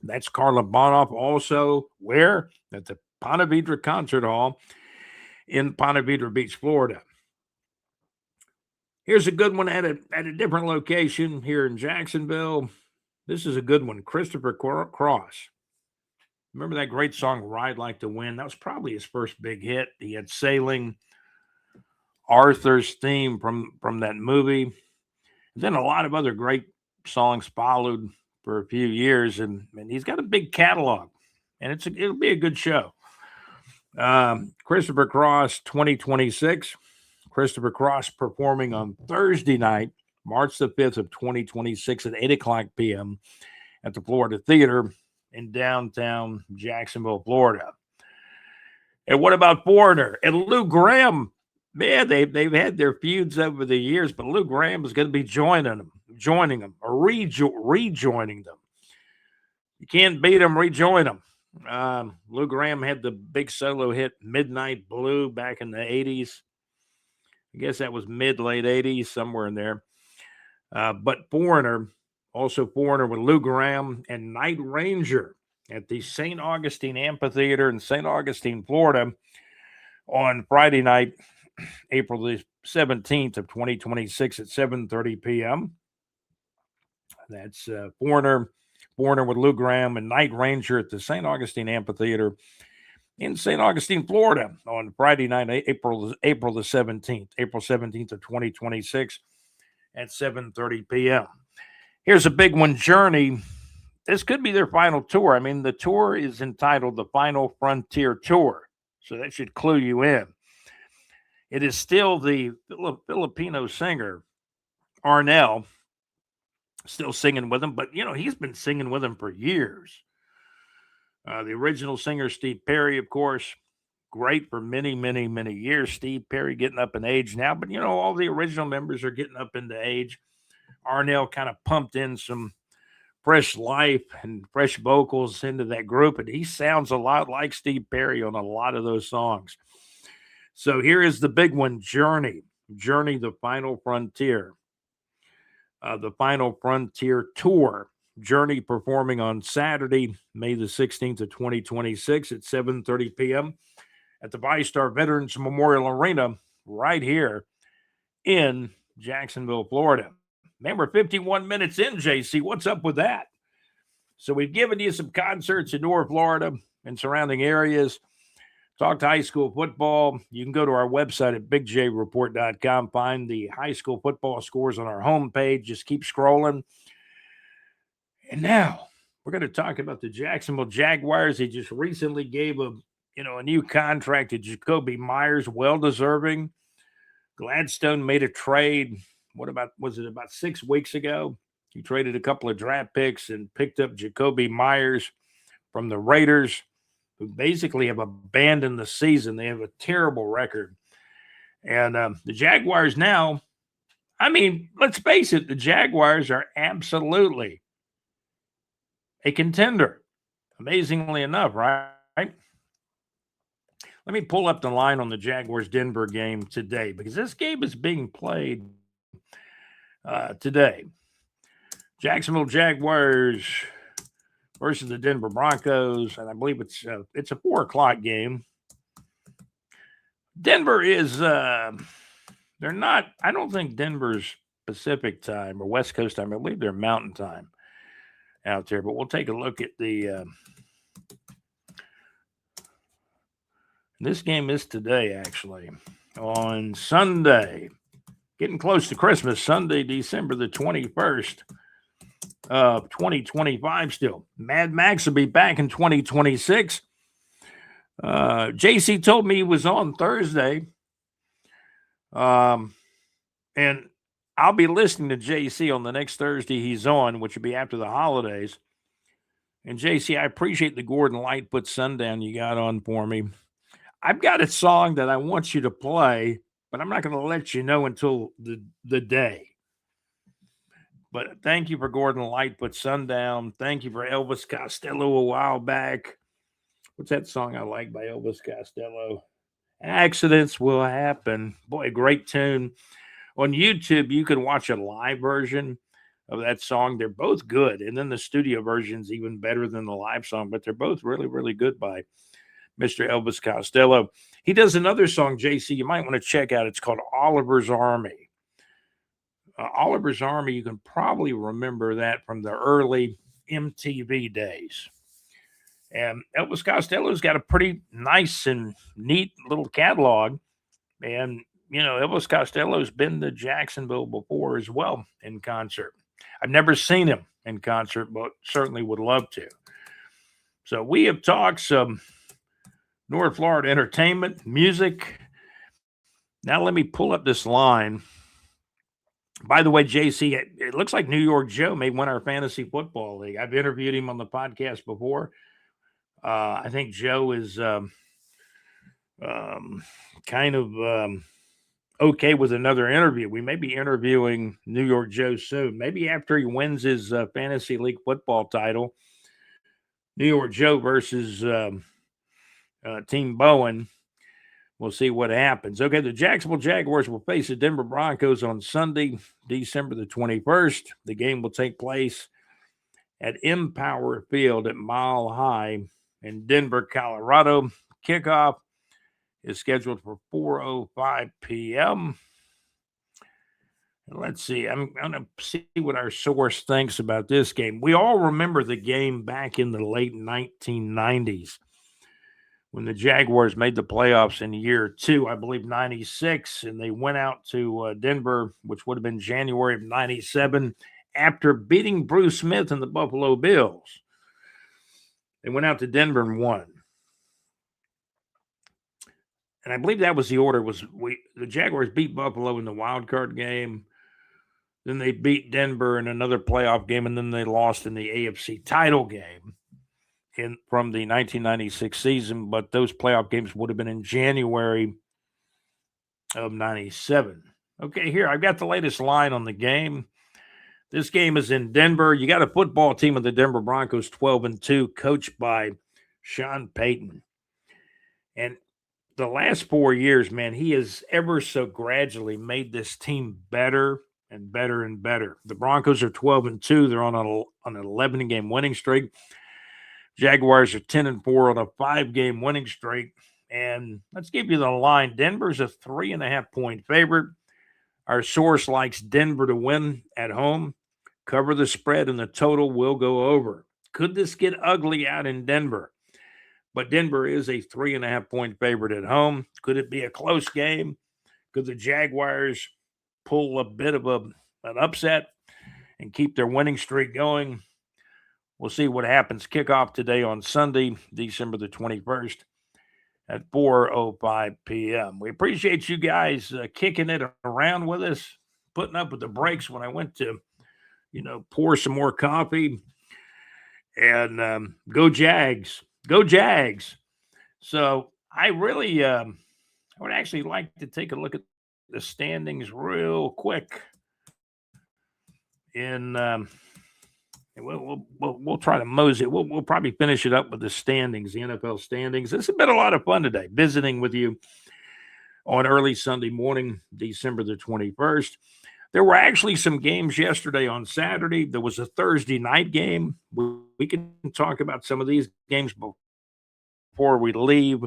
Speaker 1: That's Carla Bonoff. Also, where? At the Ponte Vedra Concert Hall in Ponte Vedra Beach, Florida. Here's a good one at a different location here in Jacksonville. This is a good one. Christopher Cross. Remember that great song, Ride Like the Wind? That was probably his first big hit. He had Sailing, Arthur's Theme from that movie. And then a lot of other great songs followed for a few years, and he's got a big catalog, and it'll be a good show. Christopher Cross 2026. Christopher Cross performing on Thursday night, March the 5th of 2026 at 8 o'clock p.m. at the Florida Theater in downtown Jacksonville, Florida. And what about Foreigner and Lou Gramm? Man, they've had their feuds over the years, but Lou Gramm is going to be joining them, or rejoining them. You can't beat them, rejoin them. Lou Gramm had the big solo hit Midnight Blue back in the 80s. I guess that was mid-late 80s, somewhere in there. But Foreigner with Lou Gramm and Night Ranger at the St. Augustine Amphitheater in St. Augustine, Florida on Friday night, April the 17th of 2026 at 7:30 p.m. That's Foreigner with Lou Gramm and Night Ranger at the St. Augustine Amphitheater in St. Augustine, Florida on Friday night, April the 17th, April 17th of 2026 at 7:30 p.m. Here's a big one, Journey. This could be their final tour. I mean, the tour is entitled the Final Frontier Tour, so that should clue you in. It is still the Filipino singer, Arnel, still singing with him, but, he's been singing with him for years. The original singer, Steve Perry, of course, great for many, many, many years. Steve Perry getting up in age now, but, all the original members are getting up into age. Arnel kind of pumped in some fresh life and fresh vocals into that group, and he sounds a lot like Steve Perry on a lot of those songs. So here is the big one, Journey, the Final Frontier. The Final Frontier Tour Journey performing on Saturday, May the 16th of 2026 at 7:30 p.m. at the ViStar Veterans Memorial Arena right here in Jacksonville, Florida. Man, we're 51 minutes in, JC. What's up with that? So we've given you some concerts in North Florida and surrounding areas. Talked high school football. You can go to our website at bigjreport.com, find the high school football scores on our homepage. Just keep scrolling. And now we're going to talk about the Jacksonville Jaguars. They just recently gave a new contract to Jacoby Myers, well-deserving. Gladstone made a trade. Was it about 6 weeks ago? He traded a couple of draft picks and picked up Jacoby Myers from the Raiders, who basically have abandoned the season. They have a terrible record. And the Jaguars now, I mean, let's face it, the Jaguars are absolutely a contender. Amazingly enough, right? Let me pull up the line on the Jaguars-Denver game today, because this game is being played today. Jacksonville Jaguars versus the Denver Broncos, and I believe it's a 4:00 game. Denver is they're not. I don't think Denver's Pacific time or West Coast time. I believe they're Mountain time out there. But we'll take a look at the. This game is today, actually, on Sunday, getting close to Christmas. Sunday, December the 21st. Of 2025 still. Mad Max will be back in 2026. JC told me he was on Thursday. And I'll be listening to JC on the next Thursday he's on, which will be after the holidays. And JC, I appreciate the Gordon Lightfoot Sundown you got on for me. I've got a song that I want you to play, but I'm not going to let you know until the day. But thank you for Gordon Lightfoot Sundown. Thank you for Elvis Costello a while back. What's that song I like by Elvis Costello? Accidents Will Happen. Boy, a great tune. On YouTube, you can watch a live version of that song. They're both good. And then the studio version's even better than the live song, but they're both really, really good by Mr. Elvis Costello. He does another song, JC, you might want to check out. It's called Oliver's Army. Oliver's Army, you can probably remember that from the early MTV days. And Elvis Costello's got a pretty nice and neat little catalog. And, Elvis Costello's been to Jacksonville before as well in concert. I've never seen him in concert, but certainly would love to. So we have talked some North Florida entertainment, music. Now let me pull up this line. By the way, JC, it looks like New York Joe may win our fantasy football league. I've interviewed him on the podcast before. I think Joe is kind of okay with another interview. We may be interviewing New York Joe soon. Maybe after he wins his fantasy league football title. New York Joe versus Team Bowen. We'll see what happens. Okay, the Jacksonville Jaguars will face the Denver Broncos on Sunday, December the 21st. The game will take place at Empower Field at Mile High in Denver, Colorado. Kickoff is scheduled for 4:05 p.m. Let's see. I'm going to see what our source thinks about this game. We all remember the game back in the late 1990s. When the Jaguars made the playoffs in year 2, I believe 96, and they went out to Denver, which would have been January of 97, after beating Bruce Smith and the Buffalo Bills. They went out to Denver and won. And I believe that was the order. The Jaguars beat Buffalo in the wild card game. Then they beat Denver in another playoff game, and then they lost in the AFC title game from the 1996 season, but those playoff games would have been in January of 97. Okay, here, I've got the latest line on the game. This game is in Denver. You got a football team of the Denver Broncos, 12-2, coached by Sean Payton. And the last 4 years, man, he has ever so gradually made this team better and better and better. The Broncos are 12-2. They're on an 11-game winning streak. Jaguars are 10-4 on a 5-game winning streak. And let's give you the line. Denver's a 3.5-point favorite. Our source likes Denver to win at home, cover the spread, and the total will go over. Could this get ugly out in Denver? But Denver is a 3.5-point favorite at home. Could it be a close game? Could the Jaguars pull a bit of an upset and keep their winning streak going? We'll see what happens. Kickoff today on Sunday, December the 21st at 4:05 p.m. We appreciate you guys kicking it around with us, putting up with the breaks when I went to, pour some more coffee. And go Jags. Go Jags. So I really I would actually like to take a look at the standings real quick. We'll try to mosey. We'll probably finish it up with the standings, the NFL standings. This has been a lot of fun today, visiting with you on early Sunday morning, December the 21st. There were actually some games yesterday on Saturday. There was a Thursday night game. We can talk about some of these games before we leave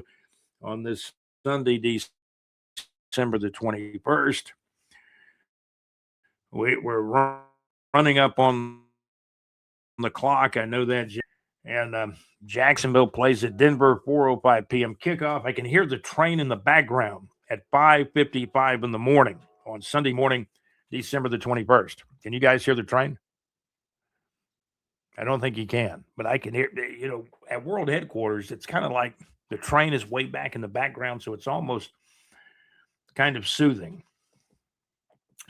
Speaker 1: on this Sunday, December the 21st. We're running up on the clock. I know that. And Jacksonville plays at Denver, 4:05 p.m. kickoff. I can hear the train in the background at 5:55 in the morning on Sunday morning, December the 21st. Can you guys hear the train? I don't think you can, but I can hear, at World Headquarters, it's kind of like the train is way back in the background, so it's almost kind of soothing.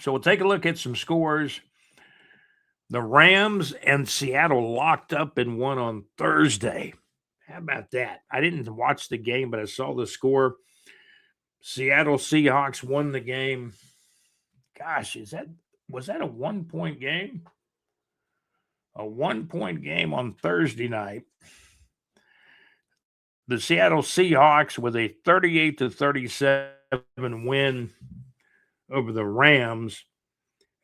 Speaker 1: So we'll take a look at some scores. The Rams and Seattle locked up in one on Thursday. How about that? I didn't watch the game, but I saw the score. Seattle Seahawks won the game. Gosh, was that a 1-point game? A 1-point game on Thursday night. The Seattle Seahawks with a 38-37 win over the Rams.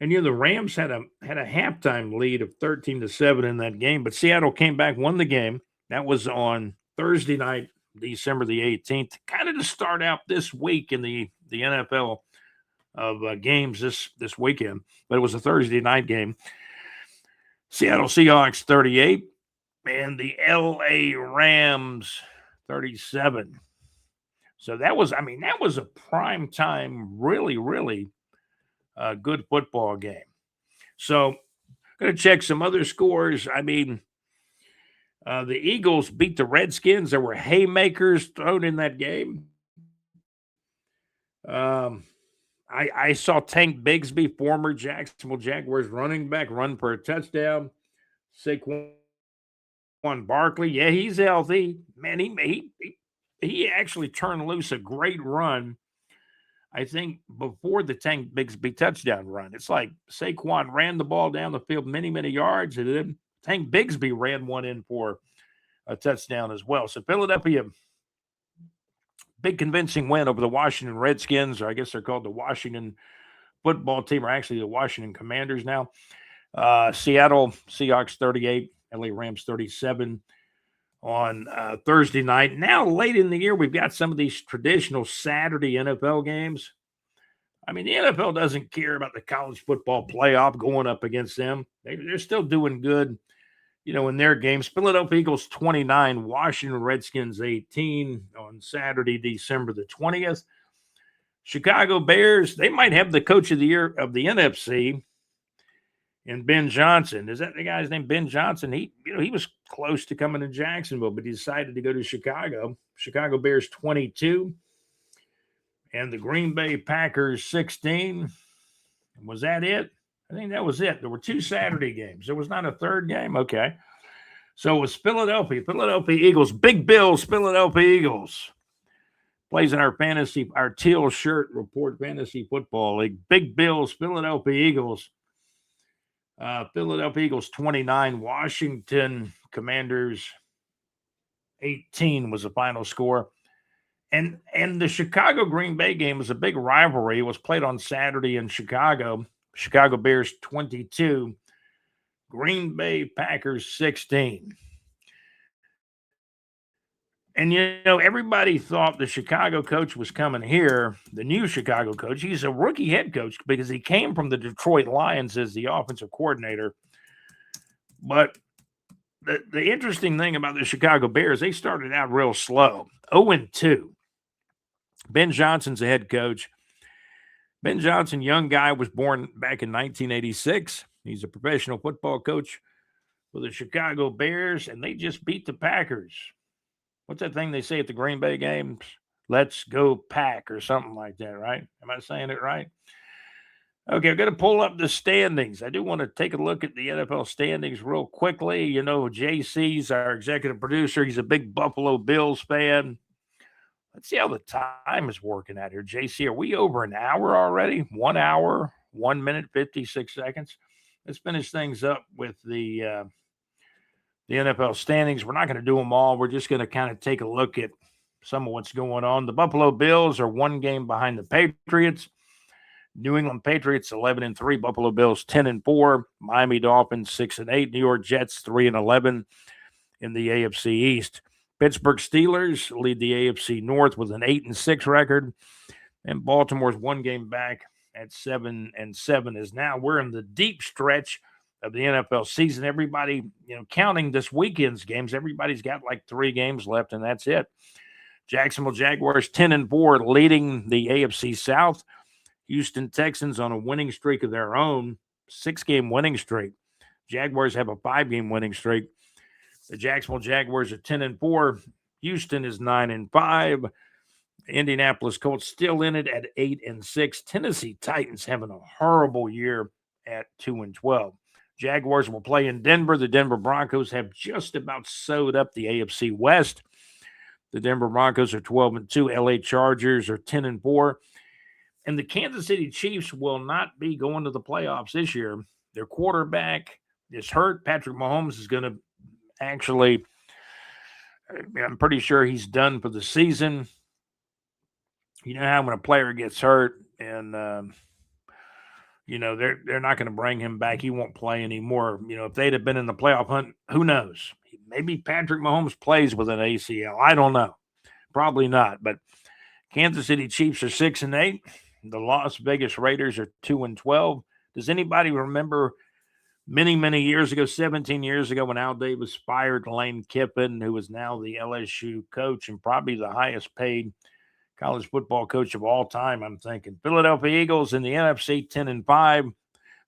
Speaker 1: And the Rams had a halftime lead of 13-7 in that game, but Seattle came back, won the game. That was on Thursday night, December the 18th, kind of to start out this week in the NFL of games this weekend. But it was a Thursday night game. Seattle Seahawks 38 and the LA Rams 37. So that was a prime time, really, really good football game. So I'm going to check some other scores. The Eagles beat the Redskins. There were haymakers thrown in that game. I saw Tank Bigsby, former Jacksonville Jaguars running back, run for a touchdown. Saquon Barkley, yeah, he's healthy. Man, he actually turned loose a great run, I think, before the Tank Bigsby touchdown run. It's like Saquon ran the ball down the field many, many yards, and then Tank Bigsby ran one in for a touchdown as well. So Philadelphia, big convincing win over the Washington Redskins, or I guess they're called the Washington football team, or actually the Washington Commanders now. Seattle Seahawks 38, LA Rams 37 on Thursday night. Now, late in the year, we've got some of these traditional Saturday NFL games. The NFL doesn't care about the college football playoff going up against them. They're still doing good, in their games. Philadelphia Eagles 29, Washington Redskins 18 on Saturday, December the 20th. Chicago Bears, they might have the coach of the year of the NFC in Ben Johnson. Is that the guy's name, Ben Johnson? He was close to coming to Jacksonville, but he decided to go to Chicago. Chicago Bears 22 and the Green Bay Packers 16. Was that it? I think that was it. There were 2 Saturday games. There was not a third game. Okay. So it was Philadelphia Eagles, Big Bills, Philadelphia Eagles. Plays in our teal shirt report fantasy football league. Big Bills, Philadelphia Eagles. Philadelphia Eagles 29, Washington Commanders 18 was the final score. And the Chicago Green Bay game was a big rivalry. It was played on Saturday in Chicago. Chicago Bears 22, Green Bay Packers 16. And, everybody thought the Chicago coach was coming here, the new Chicago coach. He's a rookie head coach because he came from the Detroit Lions as the offensive coordinator. But the interesting thing about the Chicago Bears, they started out real slow, 0-2. Ben Johnson's the head coach. Ben Johnson, young guy, was born back in 1986. He's a professional football coach for the Chicago Bears, and they just beat the Packers. What's that thing they say at the Green Bay games? Let's go Pack or something like that, right? Am I saying it right? Okay, I'm going to pull up the standings. I do want to take a look at the NFL standings real quickly. JC's our executive producer. He's a big Buffalo Bills fan. Let's see how the time is working out here. JC, are we over an hour already? 1 hour, 1 minute, 56 seconds. Let's finish things up with the NFL standings. We're not going to do them all. We're just going to kind of take a look at some of what's going on. The Buffalo Bills are 1 game behind the Patriots. New England Patriots 11-3, Buffalo Bills 10-4, Miami Dolphins 6-8, New York Jets 3-11 in the AFC East. Pittsburgh Steelers lead the AFC North with an 8-6 record, and Baltimore's 1 game back at 7-7. Is now we're in the deep stretch of the NFL season. Everybody, counting this weekend's games, everybody's got like 3 games left, and that's it. Jacksonville Jaguars 10-4, leading the AFC South. Houston Texans on a winning streak of their own, 6-game winning streak. Jaguars have a 5-game winning streak. The Jacksonville Jaguars are 10-4. Houston is 9-5. Indianapolis Colts still in it at 8-6. Tennessee Titans having a horrible year at 2-12. Jaguars will play in Denver. The Denver Broncos have just about sewed up the AFC West. The Denver Broncos are 12-2. LA Chargers are 10-4. And the Kansas City Chiefs will not be going to the playoffs this year. Their quarterback is hurt. Patrick Mahomes is going to actually, I'm pretty sure he's done for the season. You know how when a player gets hurt and, they're not going to bring him back. He won't play anymore. If they'd have been in the playoff hunt, who knows? Maybe Patrick Mahomes plays with an ACL. I don't know. Probably not. But Kansas City Chiefs are 6-8. The Las Vegas Raiders are 2-12. Does anybody remember many, many years ago, 17 years ago, when Al Davis fired Lane Kiffin, who is now the LSU coach and probably the highest paid college football coach of all time, I'm thinking. Philadelphia Eagles in the NFC 10-5.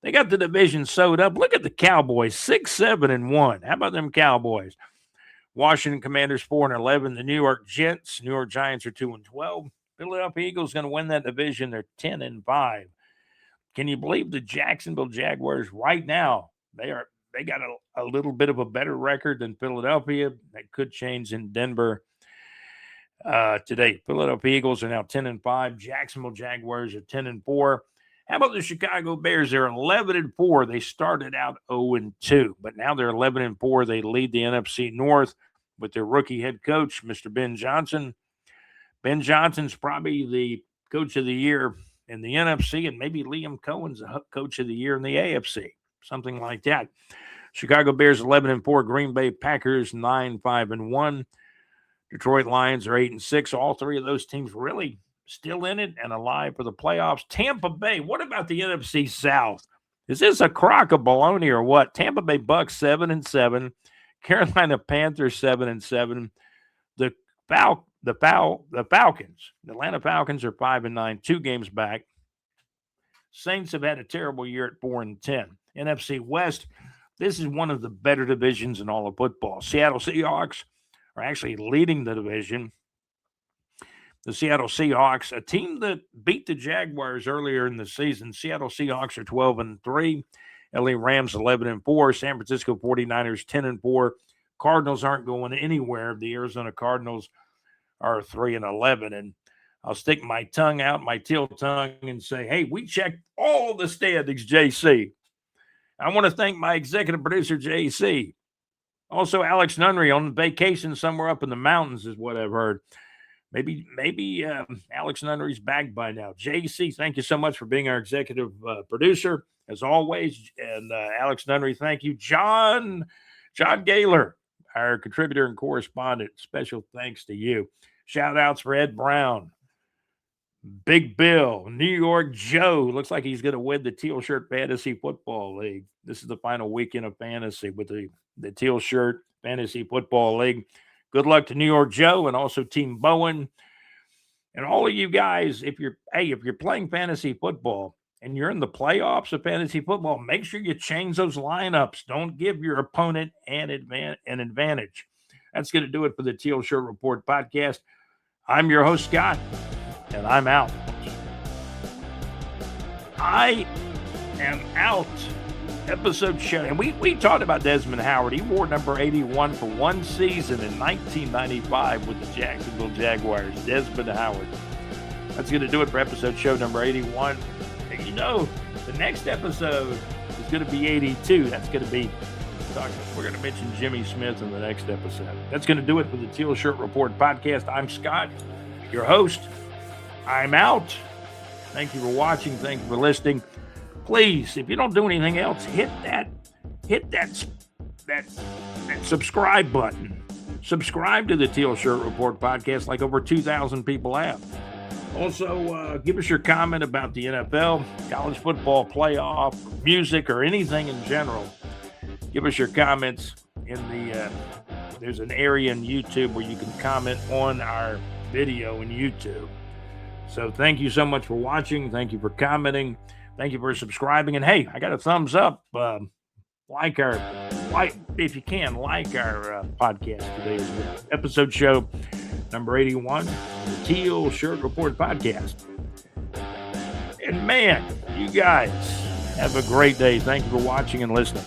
Speaker 1: They got the division sewed up. Look at the Cowboys, 6-7-1. How about them Cowboys? Washington Commanders 4-11. The New York Giants are 2-12. Philadelphia Eagles going to win that division. They're 10-5. Can you believe the Jacksonville Jaguars right now? They got a little bit of a better record than Philadelphia. That could change in Denver today. Philadelphia Eagles are now 10-5. Jacksonville Jaguars are 10-4. How about the Chicago Bears? They're 11-4. They started out 0-2, but now they're 11-4. They lead the NFC North with their rookie head coach, Mr. Ben Johnson. Ben Johnson's probably the coach of the year in the NFC, and maybe Liam Cohen's the coach of the year in the AFC, something like that. Chicago Bears 11-4. Green Bay Packers 9-5-1. Detroit Lions are 8-6. All 3 of those teams really still in it and alive for the playoffs. Tampa Bay, what about the NFC South? Is this a crock of baloney or what? Tampa Bay Bucks 7-7. Carolina Panthers 7-7. The Falcons, the Atlanta Falcons are 5-9, 2 games back. Saints have had a terrible year at 4-10. NFC West, this is one of the better divisions in all of football. Seattle Seahawks are actually leading the division. The Seattle Seahawks, a team that beat the Jaguars earlier in the season. Seattle Seahawks are 12-3. LA Rams 11-4. San Francisco 49ers 10-4. Cardinals aren't going anywhere. The Arizona Cardinals are 3-11. And I'll stick my tongue out, my teal tongue, and say, hey, we checked all the standings, JC. I want to thank my executive producer, JC. Also, Alex Nunnery on vacation somewhere up in the mountains is what I've heard. Maybe Alex Nunnery's back by now. JC, thank you so much for being our executive producer. as always. And Alex Nunnery, thank you. John Gaylor, our contributor and correspondent, special thanks to you. Shout outs for Ed Brown, Big Bill, New York Joe. Looks like he's going to win the Teal Shirt Fantasy Football League. This is the final weekend of fantasy with the Teal Shirt Fantasy Football League. Good luck to New York Joe and also Team Bowen. And all of you guys, if you're playing fantasy football and you're in the playoffs of fantasy football, make sure you change those lineups. Don't give your opponent an advantage. That's going to do it for the Teal Shirt Report podcast. I'm your host, Scott, and I'm out. I am out. Episode show. And we talked about Desmond Howard. He wore number 81 for one season in 1995 with the Jacksonville Jaguars. Desmond Howard. That's going to do it for episode show number 81. And you know, the next episode is going to be 82. That's going to be, we're going to mention Jimmy Smith in the next episode. That's going to do it for the Teal Shirt Report podcast. I'm Scott, your host. I'm out. Thank you for watching. Thank you for listening. Please, if you don't do anything else, hit that subscribe button. Subscribe to the Teal Shirt Report podcast like over 2,000 people have. Also, give us your comment about the NFL, college football playoff, music, or anything in general. Give us your comments in there's an area in YouTube where you can comment on our video in YouTube. So thank you so much for watching. Thank you for commenting. Thank you for subscribing. And hey, I got a thumbs up. If you can, like our podcast today as well. Episode show number 81, the Teal Shirt Report podcast. And man, you guys have a great day. Thank you for watching and listening.